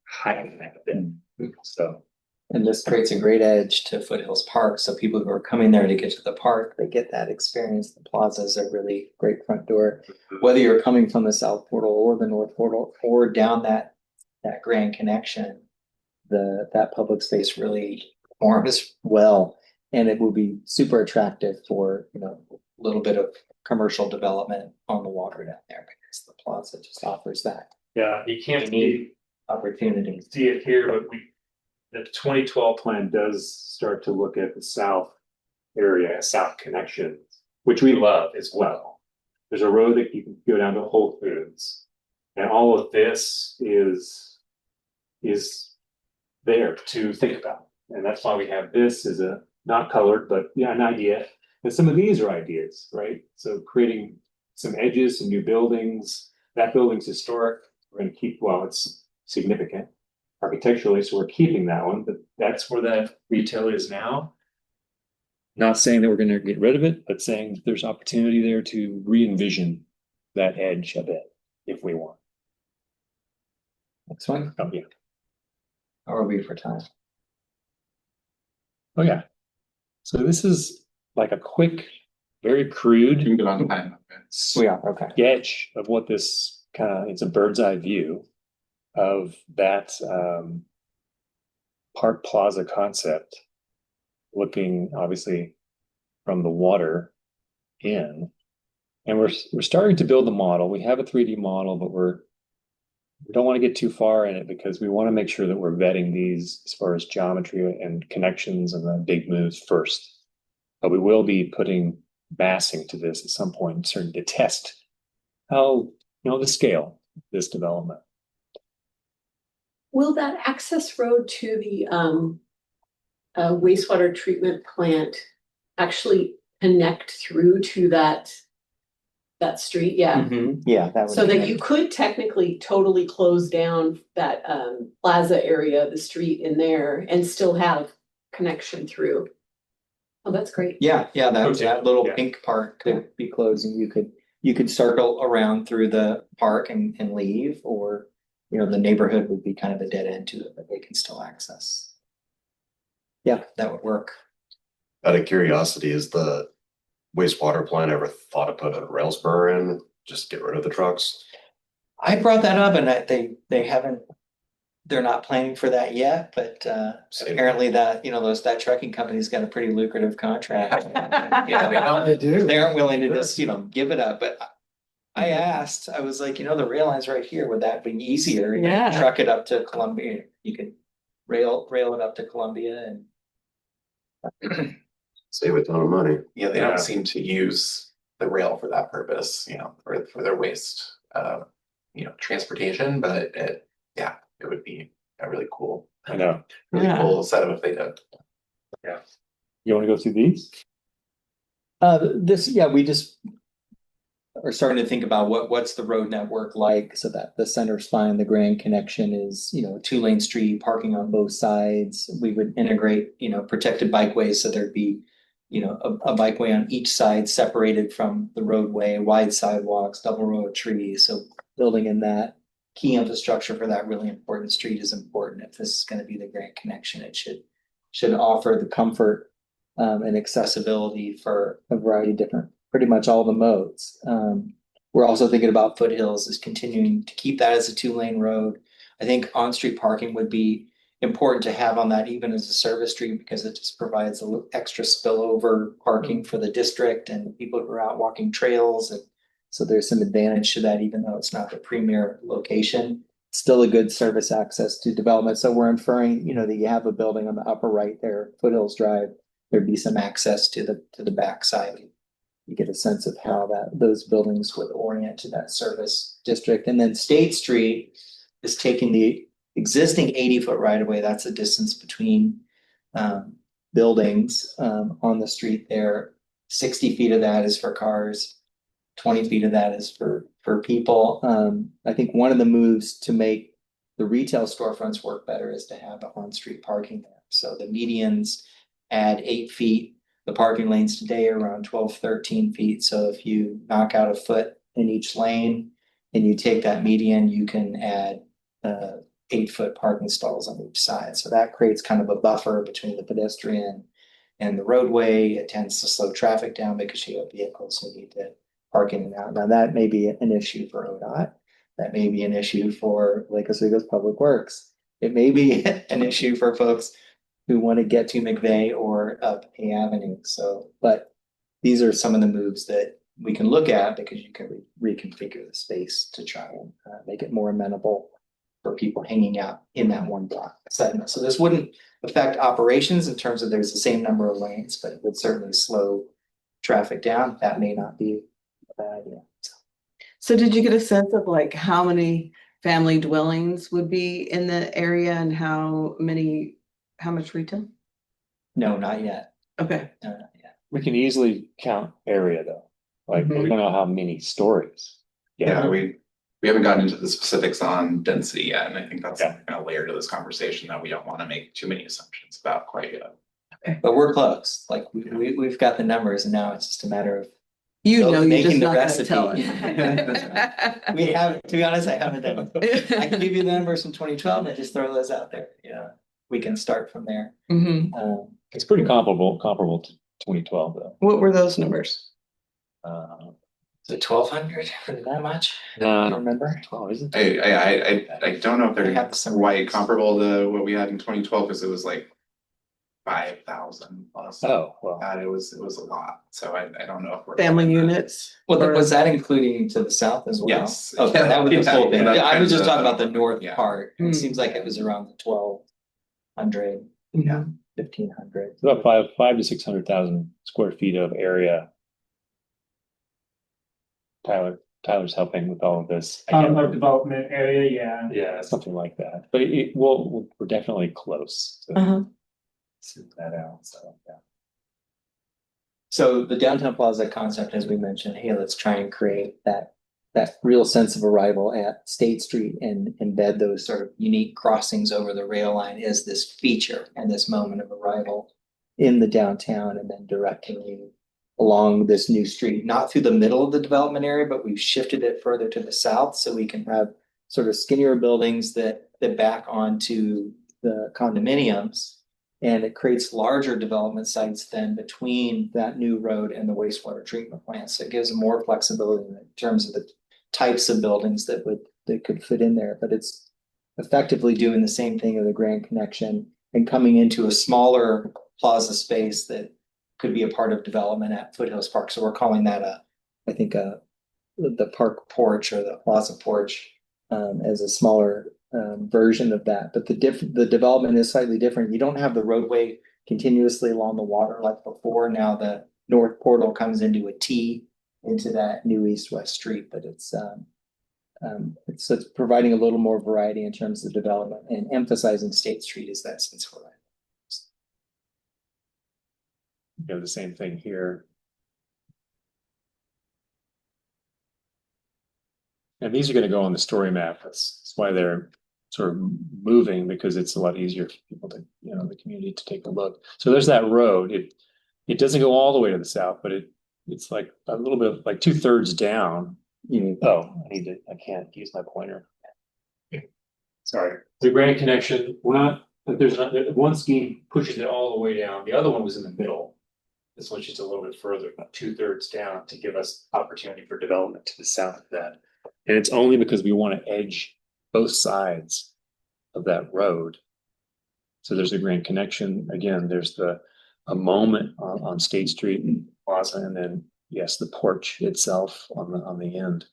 heighten that a bit. So, And this creates a great edge to Foothills Park, so people who are coming there to get to the park, they get that experience. The plaza is a really great front door. Whether you're coming from the south portal or the north portal or down that grand connection, that public space really performs well. And it will be super attractive for, a little bit of commercial development on the water down there, because the plaza just offers that yeah, you can't opportunity. see it here, but the 2012 plan does start to look at the south area, south connection, which we love as well. There's a road that you can go down to Whole Foods, and all of this is there to think about. And that's why we have this as a not colored, but yeah, an idea. And some of these are ideas, right? So creating some edges, some new buildings. That building's historic. We're going to keep, well, it's significant architecturally, so we're keeping that one, but that's where that retail is now. Not saying that we're going to get rid of it, but saying that there's opportunity there to re-envision that edge a bit if we want. Next one. Oh, yeah. How are we for time? Oh, yeah. So this is like a quick, very crude You can get on time. We are, okay. sketch of what this it's a bird's eye view of that Park Plaza concept, looking obviously from the water in. And we're starting to build the model. We have a 3D model, but we don't want to get too far in it because we want to make sure that we're vetting these as far as geometry and connections and the big moves first. But we will be putting massing to this at some point, starting to test how, the scale of this development. Will that access road to the wastewater treatment plant actually connect through to that street? Yeah. Yeah, that would. So be that nice. you could technically totally close down that plaza area, the street in there, and still have connection through. Oh, that's great. Yeah, that little Yeah. pink part could be closed, and you could circle around through the park and leave, or the neighborhood would be kind of a dead end to it, but they can still access. Yeah, that would work. Out of curiosity, is the wastewater plant ever thought of put a rail spur in, just get rid of the trucks? I brought that up, and they haven't. They're not planning for that yet, but apparently that that trucking company's got a pretty lucrative contract. They do. They aren't willing to just give it up. But I asked, I was like, the rail line's right here. Would that be easier? Yeah. Truck it up to Columbia. You could rail it up to Columbia and. Save a ton of money. Yeah, they Yeah. don't seem to use the rail for that purpose, or for their waste, transportation, but it would be a really cool, I know. really Yeah. cool setup if they did. You want to go through these? We just are starting to think about what's the road network like so that the center spine, the grand connection is, you know, a 2-lane street, parking on both sides. We would integrate, you know, protected bikeways, so there'd be, you know, a bikeway on each side separated from the roadway, wide sidewalks, double row of trees. So building in that key infrastructure for that really important street is important. If this is going to be the grand connection, it should offer the comfort and accessibility for a variety of different, pretty much all the modes. We're also thinking about Foothills is continuing to keep that as a 2-lane road. I think on-street parking would be important to have on that even as a service street, because it just provides a little extra spillover parking for the district and people who are out walking trails. And so there's some advantage to that, even though it's not the premier location. Still a good service access to development. So we're inferring, you know, that you have a building on the upper right there, Foothills Drive. There'd be some access to the backside. You get a sense of how those buildings would orient to that service district. And then State Street is taking the existing 80-foot right of way. That's the distance between buildings on the street there. 60 feet of that is for cars. 20 feet of that is for people. I think one of the moves to make the retail storefronts work better is to have on-street parking there. So the medians add 8 feet. The parking lanes today are around 12, 13 feet. So if you knock out a foot in each lane and you take that median, you can add 8-foot parking stalls on each side. So that creates kind of a buffer between the pedestrian and the roadway. It tends to slow traffic down because you have vehicles who need to park in and out. Now that may be an issue for ODOT. That may be an issue for Lake Oswego's Public Works. It may be an issue for folks who want to get to McVeigh or up A Avenue. So, but these are some of the moves that we can look at, because you can reconfigure the space to try and make it more amenable for people hanging out in that one block segment. So this wouldn't affect operations in terms of there's the same number of lanes, but it would certainly slow traffic down. That may not be a bad idea. So did you get a sense of like how many family dwellings would be in the area and how much retail? No, not yet. Okay. No, not yet. We can easily count area though. Like we don't know how many stories. Yeah, we haven't gotten into the specifics on density yet, and I think that's Yeah. kind of layer to this conversation that we don't want to make too many assumptions about quite yet. But we're close. Like we've got the numbers, and now it's just a matter of You know, you're making just the not gonna recipe. tell us. We haven't, to be honest, I haven't done it. I can give you the numbers from 2012 and just throw those out there. Yeah, we can start from there. Mhm. It's pretty comparable to 2012 though. What were those numbers? Is it 1,200? That much? No, I I don't don't remember. Oh, is it? I don't know if I have they're some quite comparable to what we had in 2012, because it was like 5,000 plus. Oh, well. It was a lot. So I don't know if we're Family units? Well, Or- was that including to the south as well? Yes. Okay, that was the Yeah, full thing. that Yeah, I was kind just of- talking about the north yeah. part. It Mm. seems like it was around the 1,200, Mhm. 1,500. It's about 500 to 600,000 square feet of area. Tyler's helping with all of this. Our development area, yeah. Yeah, something like that. But we're definitely close Uh-huh. to that out. So yeah. So the downtown plaza concept, as we mentioned, hey, let's try and create that real sense of arrival at State Street and embed those sort of unique crossings over the rail line as this feature and this moment of arrival in the downtown, and then directing you along this new street, not through the middle of the development area, but we've shifted it further to the south so we can have sort of skinnier buildings that back onto the condominiums. And it creates larger development sites then between that new road and the wastewater treatment plant. So it gives more flexibility in terms of the types of buildings that could fit in there. But it's effectively doing the same thing of the Grand Connection and coming into a smaller plaza space that could be a part of development at Foothills Park. So we're calling that the park porch or the plaza porch as a smaller version of that. But the development is slightly different. You don't have the roadway continuously along the water like before. Now the north portal comes into a T into that new east-west street, but it's providing a little more variety in terms of development and emphasizing State Street as that sense for You know, the same thing here. And these are gonna go on the story map. That's why they're sort of moving, because it's a lot easier for people to, the community to take a look. So there's that road. It doesn't go all the way to the south, but it's like a little bit, like 2/3 down. I can't use my pointer. Sorry. The Grand Connection, one scheme pushes it all the way down. The other one was in the middle. This one's just a little bit further, about 2/3 down, to give us opportunity for development to the south of that. And it's only because we want to edge both sides of that road. So there's a Grand Connection. Again, there's a moment on State Street and Plaza, and then yes, the porch itself on the end.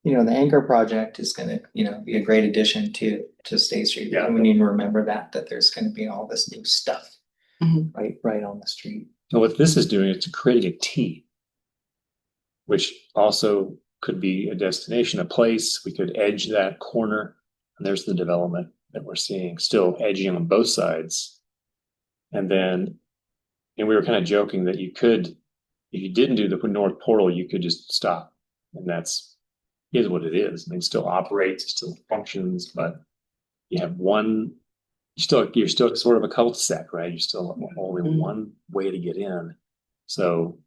The Anchor project is gonna, be a great addition to State Street. Yeah. And we need to remember that there's gonna be all this new stuff Mhm. right on the street. And what this is doing is creating a T, which also could be a destination, a place. We could edge that corner, and there's the development that we're seeing, still edging on both sides. And then, we were kind of joking that you could, if you didn't do the north portal, you could just stop, and is what it is. I mean, it still operates, it still functions, but you have you're still sort of a cul-de-sac, right? You're still only one way to get in. So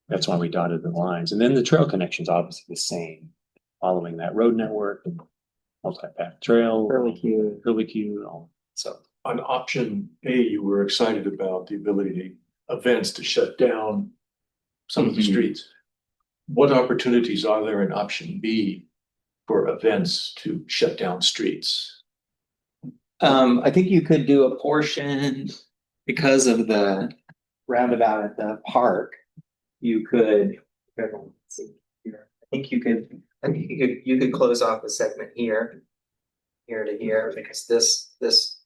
that's why we dotted the lines. And then the trail connection's obviously the same, following that road network and multi-path trail. Curlicue, and all. So On option A, you were excited about the ability events to shut down some of the streets. What opportunities are there in option B for events to shut down streets? I think you could do a portion because of the roundabout at the park. You could, let's see here. I think you could close off a segment here to here, because this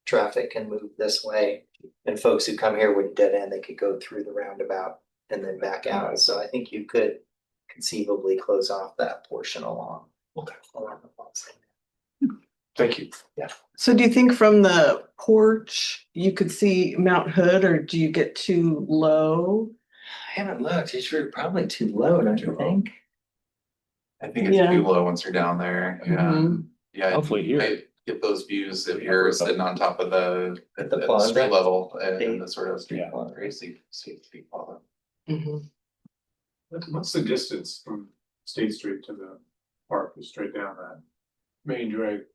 traffic can move this way, and folks who come here wouldn't dead end. They could go through the roundabout and then back out. So I think you could conceivably close off that portion along the plaza. Thank you. Yeah. So do you think from the porch, you could see Mount Hood, or do you get too low? I haven't looked. It's probably too low, don't you think? I think it's Yeah. too low once you're down there. Yeah. Mhm. Yeah. hopefully here. I get those views if you're sitting on top of the At the at plaza. street level and the sort of street Yeah. plaza, very safe street plaza. Mhm. What's the distance from State Street to the park, is straight down that main drag?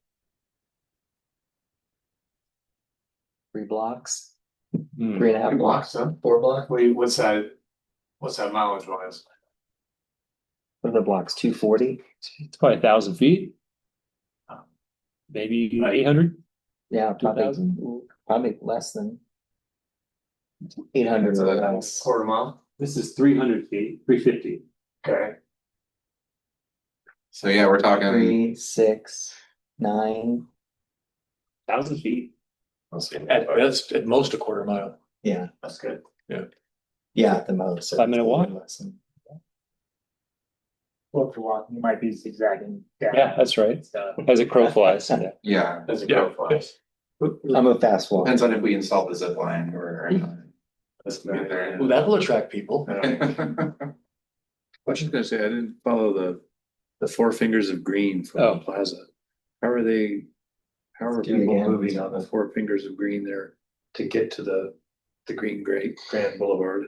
3 blocks, Hmm. 3.5 blocks, Huh? 4 blocks. Wait, what's that mileage wise? What are the blocks? 240? It's probably 1,000 feet. Maybe 800. Yeah, probably less than 800 or less. Quarter mile? This is 300 feet, 350. Okay. So yeah, we're talking 3, 6, 9. 1,000 feet. That's at most a quarter mile. Yeah, That's good. yeah, at the most. 5-minute walk? Well, if you're walking, you might be zigzagging. Yeah, that's right. As a crow flies. Yeah. yeah. As a Yeah. crow flies. I'm a fast walker. Depends on if we install the zip line or not. That's Get there. Well, that'll attract people. I was just gonna say, I didn't follow the 4 fingers of green from Oh. the plaza. How are Do it people again. moving on the 4 fingers of green there to get to the Green Grand Boulevard?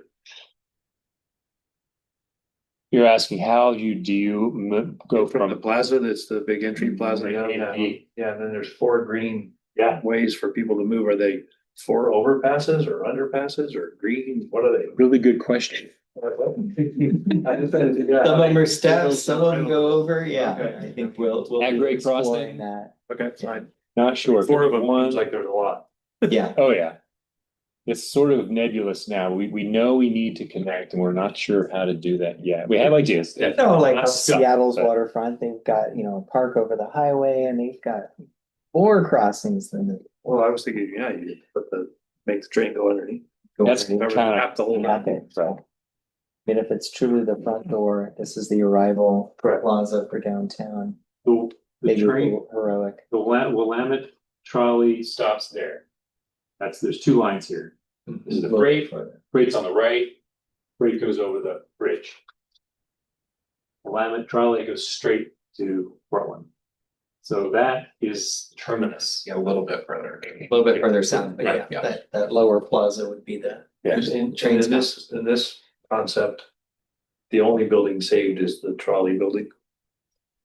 You're asking how do you go From the from plaza, that's the big entry plaza. Yeah. Yeah, and then there's 4 green yeah, ways for people to move. Are they 4 overpasses or underpasses or green? What are they? really good question. Some of them are steps, some of them go over, yeah. Okay. I think we'll At be grade exploring crossing? that. Okay, fine. Not sure. 4 of them One. seems like there's a lot. Yeah, Oh yeah. It's sort of nebulous now. We know we need to connect, and we're not sure how to do that yet. We have ideas. no, like Not stuff, Seattle's but- waterfront, they've got, a park over the highway, and they've got more crossings than the. Well, I was thinking, yeah, you make the train go underneath. That's over. kind of Wrap the whole Got thing. it, so. I mean, if it's truly the front door, this is the arrival plaza for downtown. the Maybe a train. little heroic. The Willamette trolley stops there. There's 2 lines here. This is the freight. Freight's on the right. Freight goes over the bridge. Willamette trolley goes straight to Portland. So that is terminus. Yeah, a little bit further. A little bit further south, but Right, yeah, yeah. that lower plaza would be the. Yeah. In Train this concept, the only building saved is the trolley building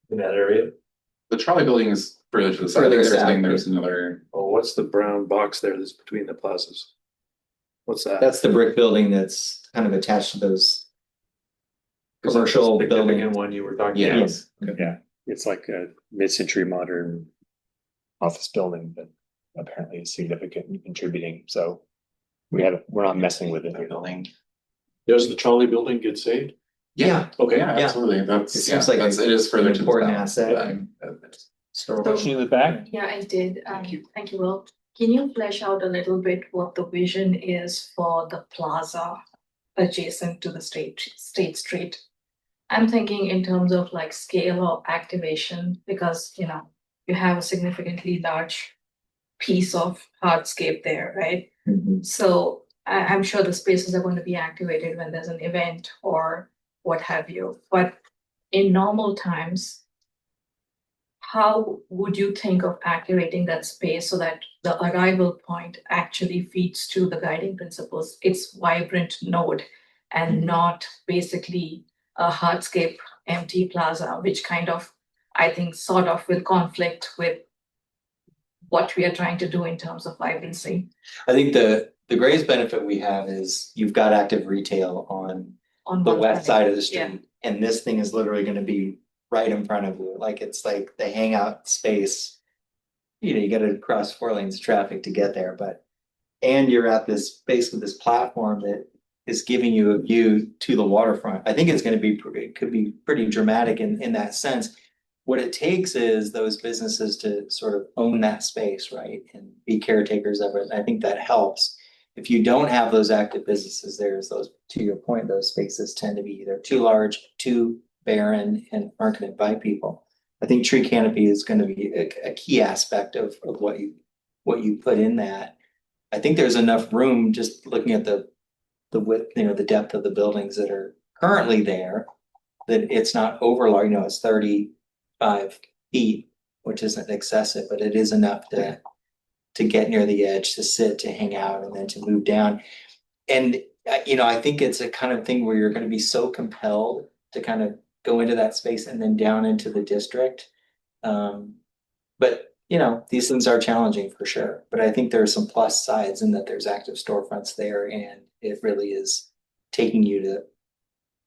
in that area. The trolley building is further to the side. Further There's south, saying there's another. Oh, what's the brown box there that's between the plazas? What's that? That's the brick building that's kind of attached to those commercial The building. significant one you were talking about. Yes. Yeah, it's like a mid-century modern office building that apparently is significant in contributing. So we're not messing with it. Building. Does the trolley building get saved? Yeah. Okay. Yeah, Yeah. absolutely. That's, It yeah, seems like it is further an to the important south. asset. Question in the back? Yeah, I did. Thank you, Will. Can you flesh out a little bit what the vision is for the plaza adjacent to the State Street? I'm thinking in terms of like scale of activation, because, you know, you have a significantly large piece of hardscape there, right? Mhm. So I'm sure the spaces are going to be activated when there's an event or what have you. But in normal times, how would you think of activating that space so that the arrival point actually feeds to the guiding principles? It's vibrant node and not basically a hardscape empty plaza, which kind of, I think, sort of will conflict with what we are trying to do in terms of vibrancy I think the greatest benefit we have is you've got active retail on the one west side of the Yeah. street. And this thing is literally gonna be right in front of you, like it's like the hangout space. You know, you gotta cross 4 lanes of traffic to get there, and you're at this space with this platform that is giving you a view to the waterfront. I think it's gonna be, it could be pretty dramatic in that sense. What it takes is those businesses to sort of own that space, right? And be caretakers of it. And I think that helps. If you don't have those active businesses, there's those, to your point, those spaces tend to be either too large, too barren, and aren't gonna invite people. I think tree canopy is gonna be a key aspect of what you put in that. I think there's enough room, just looking at the width, you know, the depth of the buildings that are currently there, that it's not over large, you know, it's 35 feet, which isn't excessive, but it is enough to get near the edge, to sit, to hang out, and then to move down. And, you know, I think it's a kind of thing where you're gonna be so compelled to kind of go into that space and then down into the district. But, you know, these things are challenging for sure, but I think there are some plus sides in that there's active storefronts there, and it really is taking you to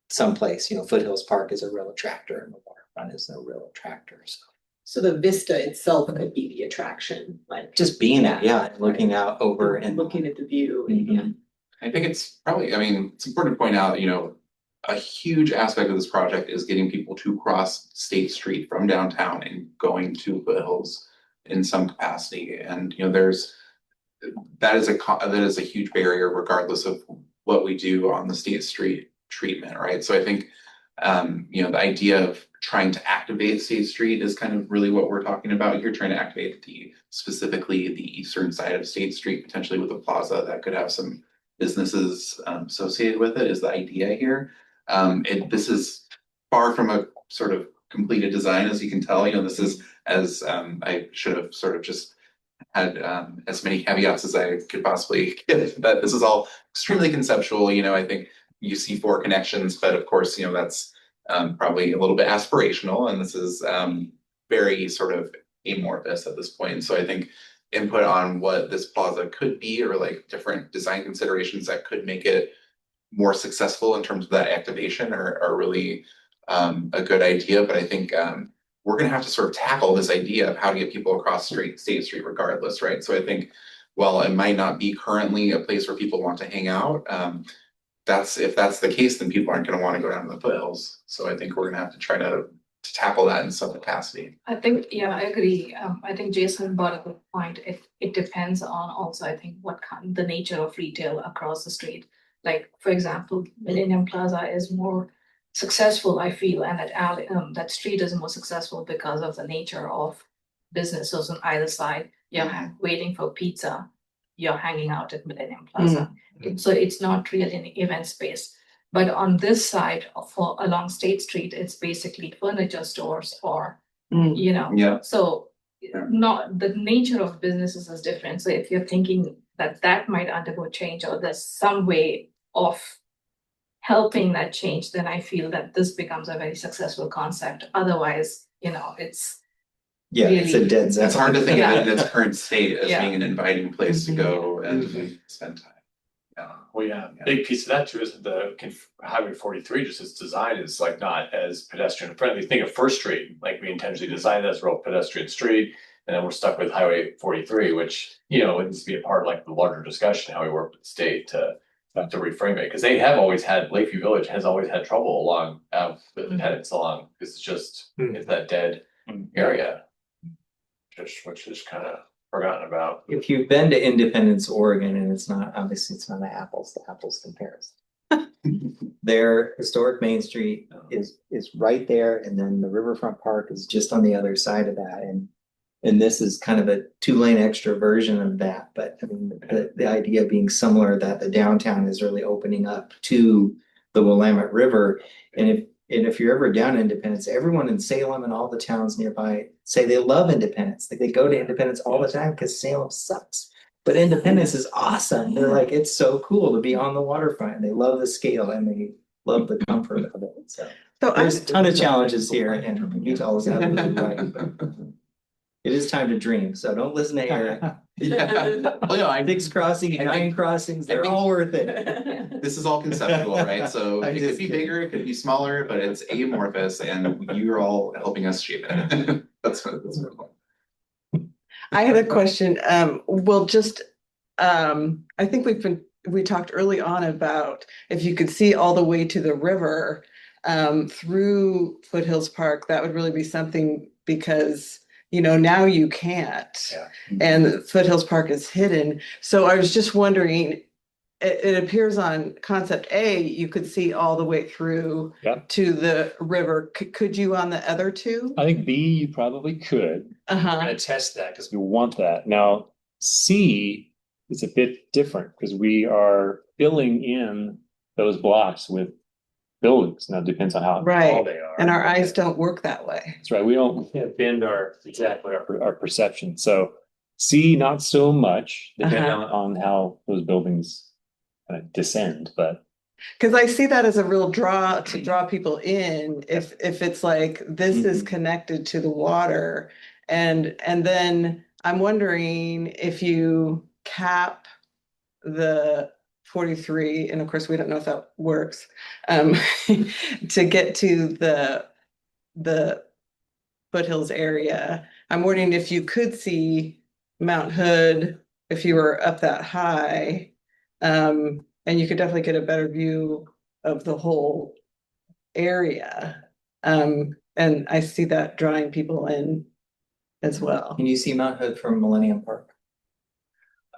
someplace. You know, Foothills Park is a real attractor, and the waterfront is a real attractor, so. So the vista itself could be the attraction, like Just being there, yeah, and looking out over and. looking at the view. Mhm. I think it's probably, I mean, it's important to point out, you know, a huge aspect of this project is getting people to cross State Street from downtown and going to Foothills in some capacity. And, you know, that is a huge barrier regardless of what we do on the State Street treatment, right? So I think, you know, the idea of trying to activate State Street is kind of really what we're talking about here, trying to activate specifically the eastern side of State Street, potentially with a plaza that could have some businesses associated with it, is the idea here. This is far from a sort of completed design, as you can tell. You know, this is, as I should have sort of just had as many caveats as I could possibly give, but this is all extremely conceptual. You know, I think you see 4 connections, but of course, you know, that's probably a little bit aspirational, and this is very sort of amorphous at this point. So I think input on what this plaza could be, or like different design considerations that could make it more successful in terms of that activation, are really a good idea. But I think we're going to have to sort of tackle this idea of how to get people across State Street regardless, right? So I think while it might not be currently a place where people want to hang out, if that's the case, then people aren't going to want to go down to the Foothills. So I think we're going to have to try to tackle that in some capacity. I think, yeah, I agree. I think Jason brought a good point. It depends on also, I think, the nature of retail across the street. Like, for example, Millennium Plaza is more successful, I feel, and that street is more successful because of the nature of businesses on either side. You're waiting for pizza, you're hanging out at Millennium Plaza. So it's not really an event space. But on this side for along State Street, it's basically furniture stores or, Mm. you know. Yeah. So not, the nature of businesses is different. So if you're thinking that that might undergo change or there's some way of helping that change, then I feel that this becomes a very successful concept. Otherwise, it's Yeah, it's a really- dead zone. It's hard to think of it in Yeah. its current state as Yeah. being an inviting place to go and spend time. Well, yeah, big piece of that too is the Highway 43, just its design is like not as pedestrian friendly. Think of First Street, like we intentionally designed as a real pedestrian street. And then we're stuck with Highway 43, which, it needs to be a part of like the larger discussion, how we work with the state to reframe it. Cause they have always had, Lakeview Village has always had trouble along, with the tenants along, because it's that dead area. Which is kind of forgotten about. If you've been to Independence, Oregon, and it's not an apples to apples comparison. Their historic Main Street is right there, and then the Riverfront Park is just on the other side of that, and this is kind of a 2-lane extra version of that. But I mean, the idea being similar, that the downtown is really opening up to the Willamette River, and if you're ever down in Independence, everyone in Salem and all the towns nearby say they love Independence. Like they go to Independence all the time because Salem sucks. But Independence is awesome. They're like, it's so cool to be on the waterfront. And they love the scale and they love the comfort of it. So there's a ton of challenges here, and Utah is absolutely right. But it is time to dream. So don't listen to Eric. Yeah. Well, no, I 6 crossings, 9 crossings, they're all worth it. This is all conceptual, right? So I'm it could just be kidding. bigger, it could be smaller, but it's amorphous and you're all helping us shape it. That's what I had a question. I think we talked early on about if you could see all the way to the river through Foothills Park, that would really be something, because now you can't. Yeah. And Foothills Park is hidden. So I was just wondering, it appears on concept A, you could see all the way through Yep. to the river. Could you on the other two? I think B, you probably could. We're Uh-huh. gonna test that because we want that. Now, C is a bit different because we are filling in those blocks with buildings. Now, it depends on how tall Right. they are. And our eyes don't work that way. That's right. We can't bend our perception. So C, not so much, depending on how those buildings kind of descend, but Because I see that as a real draw to draw people in, if it's like this is connected to the water. And then I'm wondering if you cap the 43, and of course we don't know if that works, to get to the Foothills area. I'm wondering if you could see Mount Hood if you were up that high. And you could definitely get a better view of the whole area. And I see that drawing people in as well. Can you see Mount Hood from Millennium Park?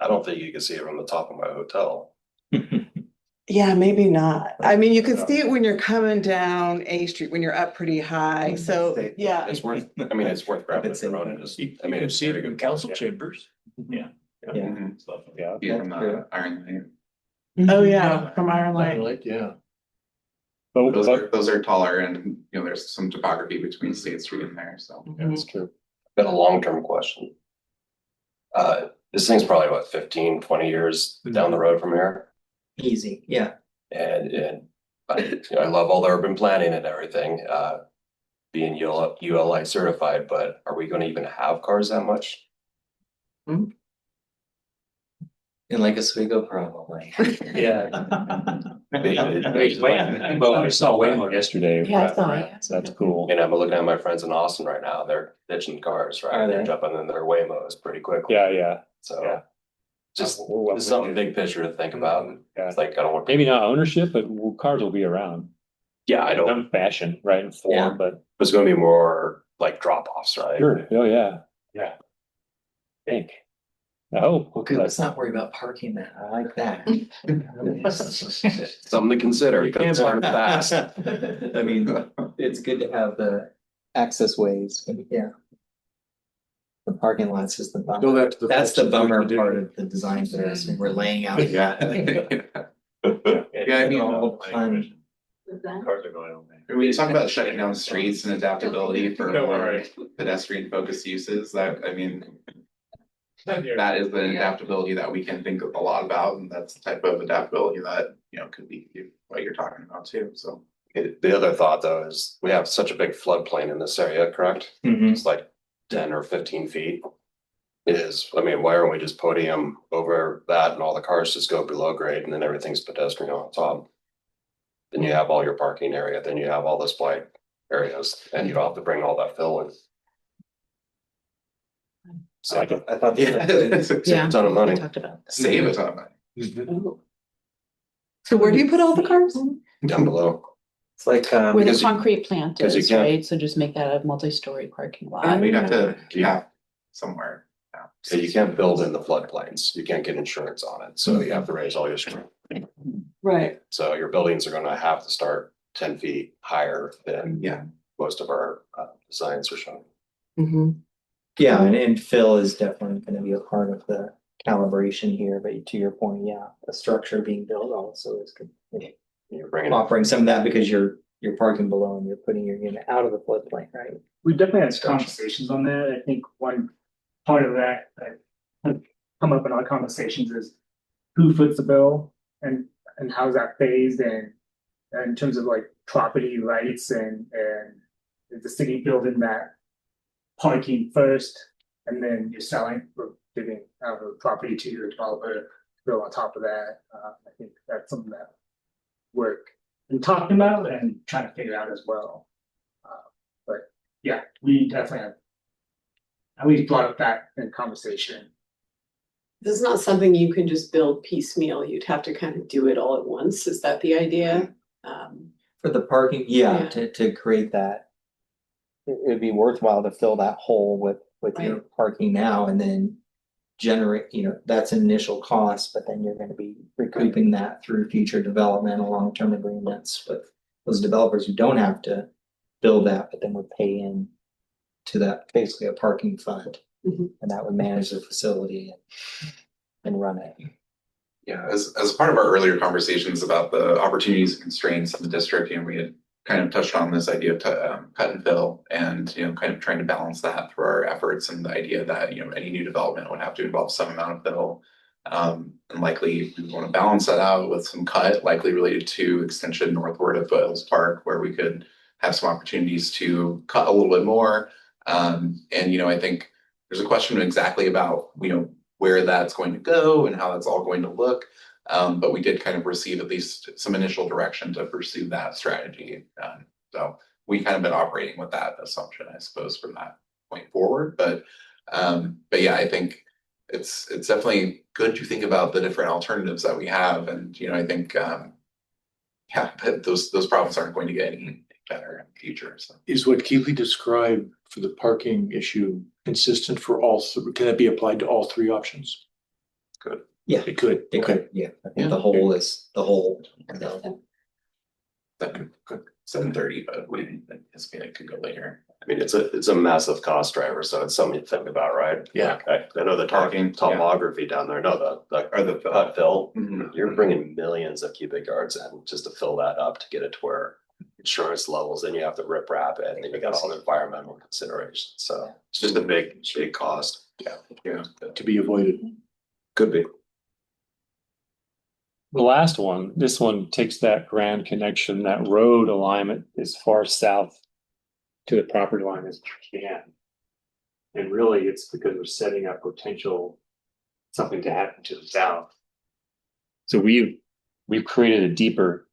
I don't think you can see it from the top of my hotel. Yeah, maybe not. I mean, you can see it when you're coming down A Street, when you're up pretty high. So, yeah. It's worth grabbing the drone and just, I mean, it's seated in council chambers. Yeah. yeah. Be from That's true. Iron Lake. Oh, yeah, from Iron Lake. Like, yeah. But Those are taller and, there's some topography between State Street and there, so. that's true. got a long-term question. This thing's probably about 15, 20 years down the road from here. Easy, yeah. And I love all the urban planning and everything, being ULI certified, but are we gonna even have cars that much? In Lake Oswego, probably. Yeah. Well, I saw Waymo yesterday. Yeah, I saw it. So that's cool. And I'm looking at my friends in Austin right now, they're ditching cars, Are right? they? They're jumping in their Waymos pretty quickly. Yeah. So Yeah. just something big picture to think about. Yeah. It's like, I don't want. Maybe not ownership, but cars will be around. Yeah, I don't, Some fashion, right, in form, Yeah. but it's gonna be more like drop offs, right? sure. Oh, yeah. Yeah. I think. I hope. Well, good, let's not worry about parking that. I like that. Something to consider. You can't Time park fast. I mean, it's good to have the access ways, but yeah. The parking lots is the Go bummer. back to the. That's the folks bummer that do. part of the design for this, when we're laying out. Yeah. Yeah, I mean, All fun. with that. Cars are going away. When you talk about shutting down streets and adaptability for Don't more worry. pedestrian focused uses, that, I mean, that is the adaptability that we can think a lot about, and that's the type of adaptability that, you know, could be what you're talking about too, so. The other thought though is we have such a big floodplain in this area, correct? It's like 10 or 15 feet. I mean, why aren't we just podium over that and all the cars just go below grade and then everything's pedestrian on top? Then you have all your parking area, then you have all the display areas, and you don't have to bring all that fill in. So I like I thought. save a ton of We money. talked about. Save a ton of money. So where do you put all the cars? Down below. It's like, Where the Because you- concrete plant 'cause you is, can't- right? So just make that a multi-story parking lot. We'd have to cap somewhere. Yeah. So you can't build in the floodplains, you can't get insurance on it, so you have to raise all your street. Right. So your buildings are gonna have to start 10 feet higher than Yeah. most of our designs are showing. Mm-hmm. yeah, and fill is definitely gonna be a part of the calibration here, but to your point, yeah, the structure being built also is good. You're bringing. Offering some of that because you're parking below and you're putting your unit out of the floodplain, right? We definitely had conversations on that. I think one part of that had come up in our conversations is who foots the bill and how's that phased and in terms of like property rights and is the city building that parking first and then you're selling or giving out the property to your developer to build on top of that. I think that's something that we're talking about and trying to figure out as well. But yeah, we definitely have at least brought up that in conversation. This is not something you can just build piecemeal. You'd have to kind of do it all at once. Is that the idea? For the parking, yeah, Yeah. to create that. It'd be worthwhile to fill that hole with your parking now and then generate, you know, that's an initial cost, but then you're gonna be recouping that through future development and long-term agreements with those developers who don't have to build that, but then would pay in to that, basically a parking fund. Mhm. And that would manage the facility and run it. Yeah, as part of our earlier conversations about the opportunities and constraints in the district, you know, we had kind of touched on this idea of cut and fill and, you know, kind of trying to balance that through our efforts and the idea that, you know, any new development would have to involve some amount of fill. And likely we want to balance that out with some cut, likely related to extension northward of Foothills Park, where we could have some opportunities to cut a little bit more. And, you know, I think there's a question exactly about, you know, where that's going to go and how that's all going to look. But we did kind of receive at least some initial direction to pursue that strategy. So we kind of been operating with that assumption, I suppose, from that point forward. But yeah, I think it's definitely good to think about the different alternatives that we have. And, you know, I think, yeah, those problems aren't going to get any better in the future. So. Is what Keely described for the parking issue consistent for all three? Can that be applied to all three options? Good. Yeah. It could. It Okay. could, yeah, I think the whole is the whole. That could 7:30, but we anticipate it could go later. I mean, it's a massive cost driver, so it's something to think about, right? Yeah. I know the Parking, topography down there, no, Or the cut fill, Mhm. you're bringing millions of cubic yards in just to fill that up to get it to where insurance levels, then you have to rip wrap it, and then you got all the environmental considerations, so it's just a big cost. Yeah. To be avoided. Could be. The last one, this one takes that grand connection, that road alignment as far south to the property line as you can. And really, it's because we're setting up potential something to happen to the south. So we've created a deeper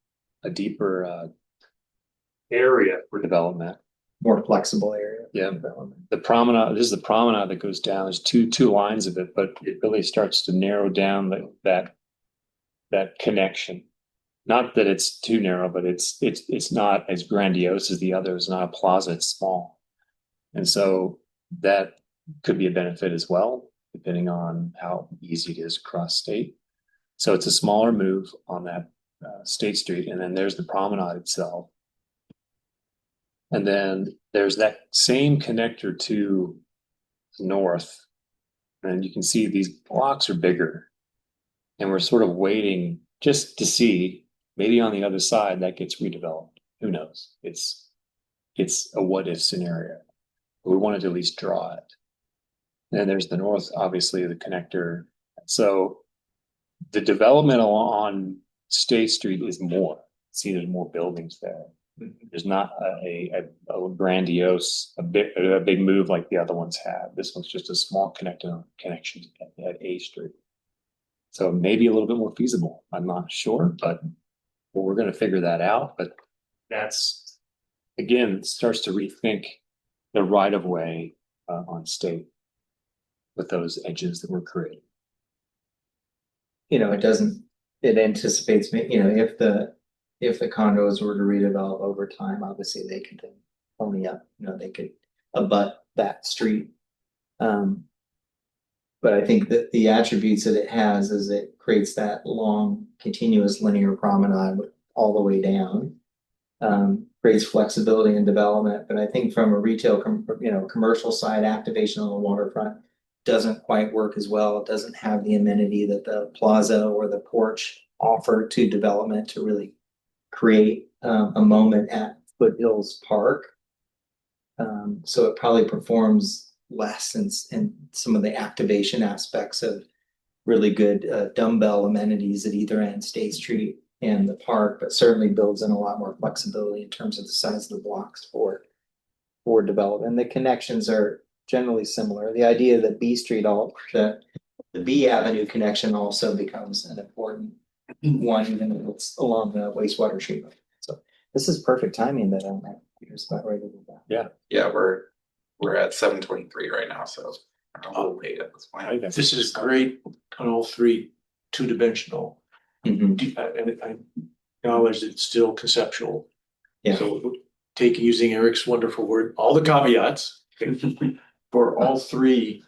area for development. More flexible area. Yeah. The promenade, this is the promenade that goes down. There's two lines of it, but it really starts to narrow down that connection. Not that it's too narrow, but it's not as grandiose as the other. It's not a plaza, it's small. And so that could be a benefit as well, depending on how easy it is across state. So it's a smaller move on that State Street, and then there's the promenade itself. And then there's that same connector to the north. And you can see these blocks are bigger. And we're sort of waiting just to see Maybe on the other side that gets redeveloped. Who knows? It's a what if scenario. We wanted to at least draw it. And there's the north, obviously the connector. So the development on State Street is more. See, there's more buildings there. There's not a grandiose, a big move like the other ones have. This one's just a small connection at A Street. So maybe a little bit more feasible. I'm not sure, but we're going to figure that out. But that's, again, it starts to rethink the right of way on State with those edges that were created. It anticipates me, if the condos were to redevelop over time, obviously they could then pony up, they could abut that street. But I think that the attributes that it has is it creates that long, continuous linear promenade all the way down. Creates flexibility and development, but I think from a retail, commercial side, activation on the waterfront doesn't quite work as well. It doesn't have the amenity that the plaza or the porch offer to development to really create a moment at Foothills Park. So it probably performs less in some of the activation aspects of really good dumbbell amenities at either end, State Street and the park, but certainly builds in a lot more flexibility in terms of the size of the blocks for development. The connections are generally similar. The idea that the B Avenue connection also becomes an important one, even if it's along the wastewater treatment. So this is perfect timing that I'm at. Here's about ready to do that. Yeah, we're at 7:23 right now, so I'm a little late at this point. This is great on all three, two-dimensional. And I acknowledge that it's still conceptual. Yeah. So using Eric's wonderful word, all the caveats for all three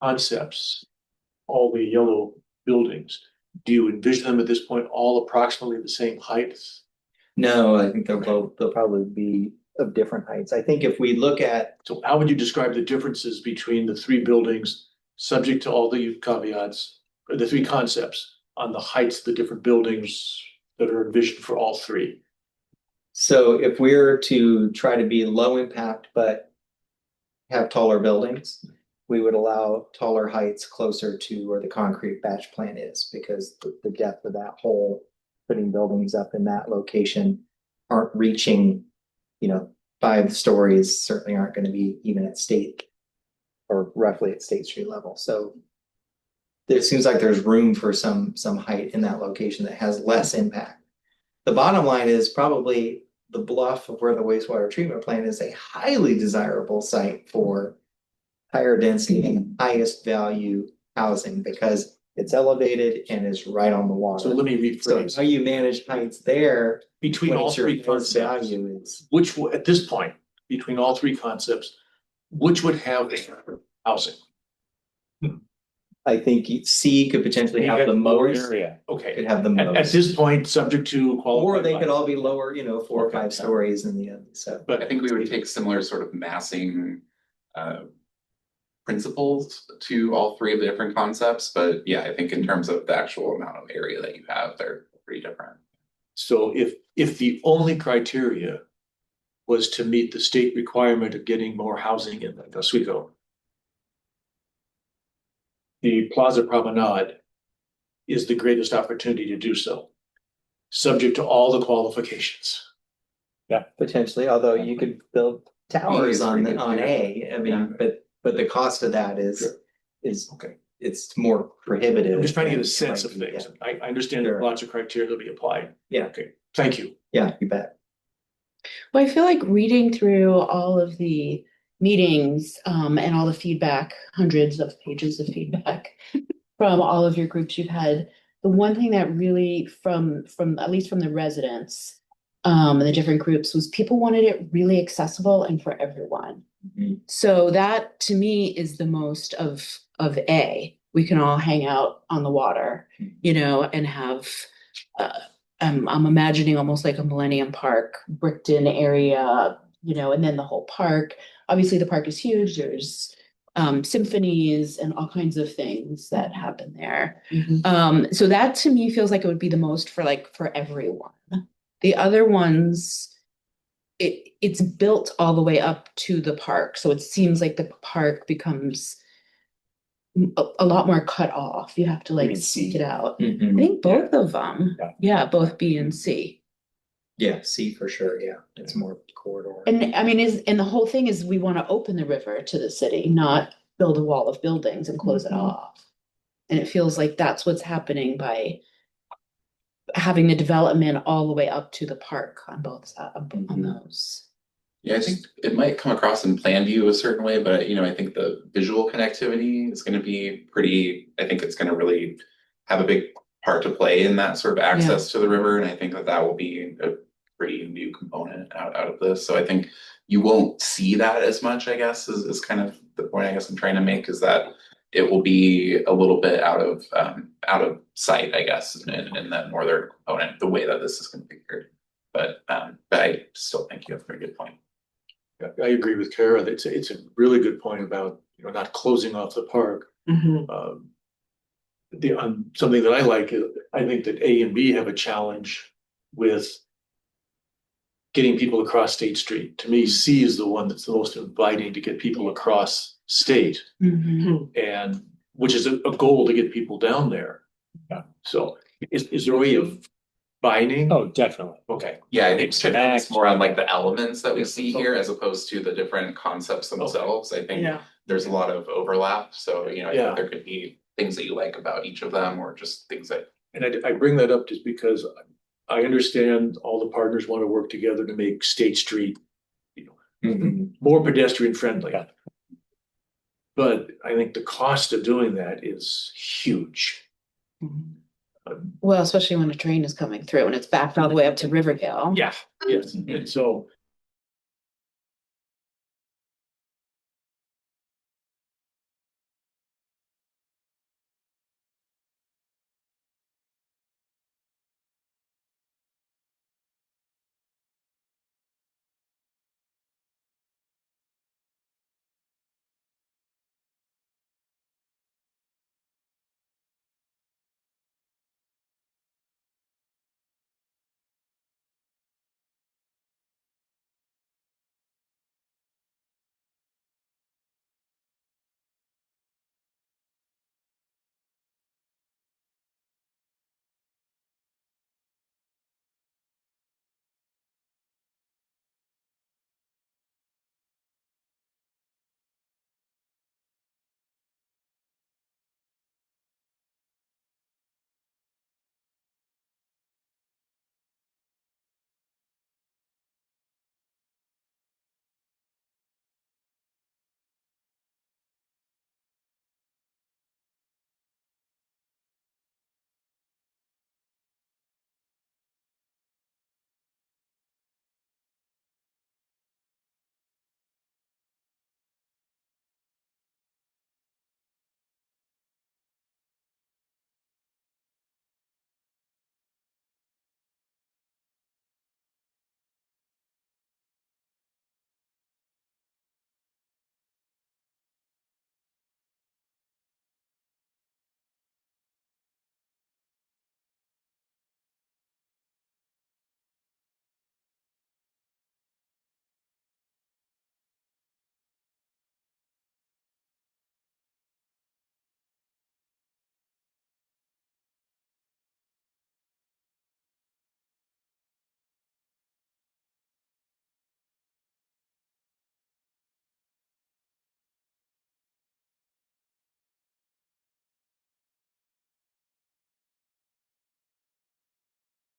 concepts, all the yellow buildings. Do you envision them at this point all approximately the same height? No, I think they'll probably be of different heights. I think if we look at. So how would you describe the differences between the three buildings, subject to all the caveats, or the three concepts on the heights of the different buildings that are envisioned for all three? So if we're to try to be low impact, but have taller buildings, we would allow taller heights closer to where the concrete batch plant is, because the depth of that hole, putting buildings up in that location aren't reaching, 5 stories, certainly aren't going to be even at State or roughly at State Street level. So it seems like there's room for some height in that location that has less impact. The bottom line is probably the bluff of where the wastewater treatment plant is a highly desirable site for higher density and highest value housing, because it's elevated and is right on the water. So let me rephrase. So how you manage heights there Between all three concepts, value is. at this point, between all three concepts, which would have housing? I think C could potentially have the most. Area. Okay. Could have the most. At this point, subject to qualified. Or they could all be lower, 4 or 5 stories in the end. So, But I think we would take similar sort of massing principles to all three of the different concepts. But yeah, I think in terms of the actual amount of area that you have, they're pretty different. So if the only criteria was to meet the state requirement of getting more housing in Oswego, the Plaza Promenade is the greatest opportunity to do so, subject to all the qualifications. potentially, although you could build towers is on pretty good, A. I mean, but the cost of that is Okay. it's more prohibitive. I'm just trying to get a sense of things. Yeah. I understand there are Sure. lots of criteria that will be applied. Yeah. Okay, thank you. Yeah, you bet. Well, I feel like reading through all of the meetings and all the feedback, hundreds of pages of feedback from all of your groups you've had. The one thing that really from at least from the residents and the different groups was people wanted it really accessible and for everyone. So that to me is the most of A. We can all hang out on the water, and have I'm imagining almost like a Millennium Park bricked in area, and then the whole park. Obviously the park is huge. There's symphonies and all kinds of things that happen there. Mhm. So that to me feels like it would be the most for everyone. The other ones, it's built all the way up to the park, so it seems like the park becomes a lot more cut off. You have to like mean seek C? it out. Mhm. I think both of them. Yeah. Yeah, both B and C. Yeah, C for sure, yeah, it's more corridor. And I mean, and the whole thing is we want to open the river to the city, not build a wall of buildings and close it Mhm. off. And it feels like that's what's happening by having the development all the way up to the park on both sides, on those. Yeah, I think it might come across in plan view a certain way, but I think the visual connectivity is going to be I think it's going to really have a big part to play in that sort of access to the river. And I think that will be a pretty new component out of this. So I think you won't see that as much, I guess, is kind of the point I guess I'm trying to make, is that it will be a little bit out of sight, I guess, in that northern component, the way that this is configured. But I still think you have a very good point. I agree with Kara. It's a really good point about, not closing off the park. Mhm. Something that I like, I think that A and B have a challenge with getting people across State Street. To me, C is the one that's the most inviting to get people across state, and which is a goal to get people down there. Yeah. So is there a way of binding? Oh, definitely. Okay. Yeah, I think it's more on like the Yeah. elements that we see here as opposed to the different concepts themselves. I think Yeah. there's a lot of overlap. So, I Yeah. think there could be things that you like about each of them, or just things that. And I bring that up just because I understand all the partners want to work together to make State Street, more pedestrian friendly. Yeah. But I think the cost of doing that is huge. Well, especially when a train is coming through and it's backed all the way up to Riverdale. Yeah, yes. And so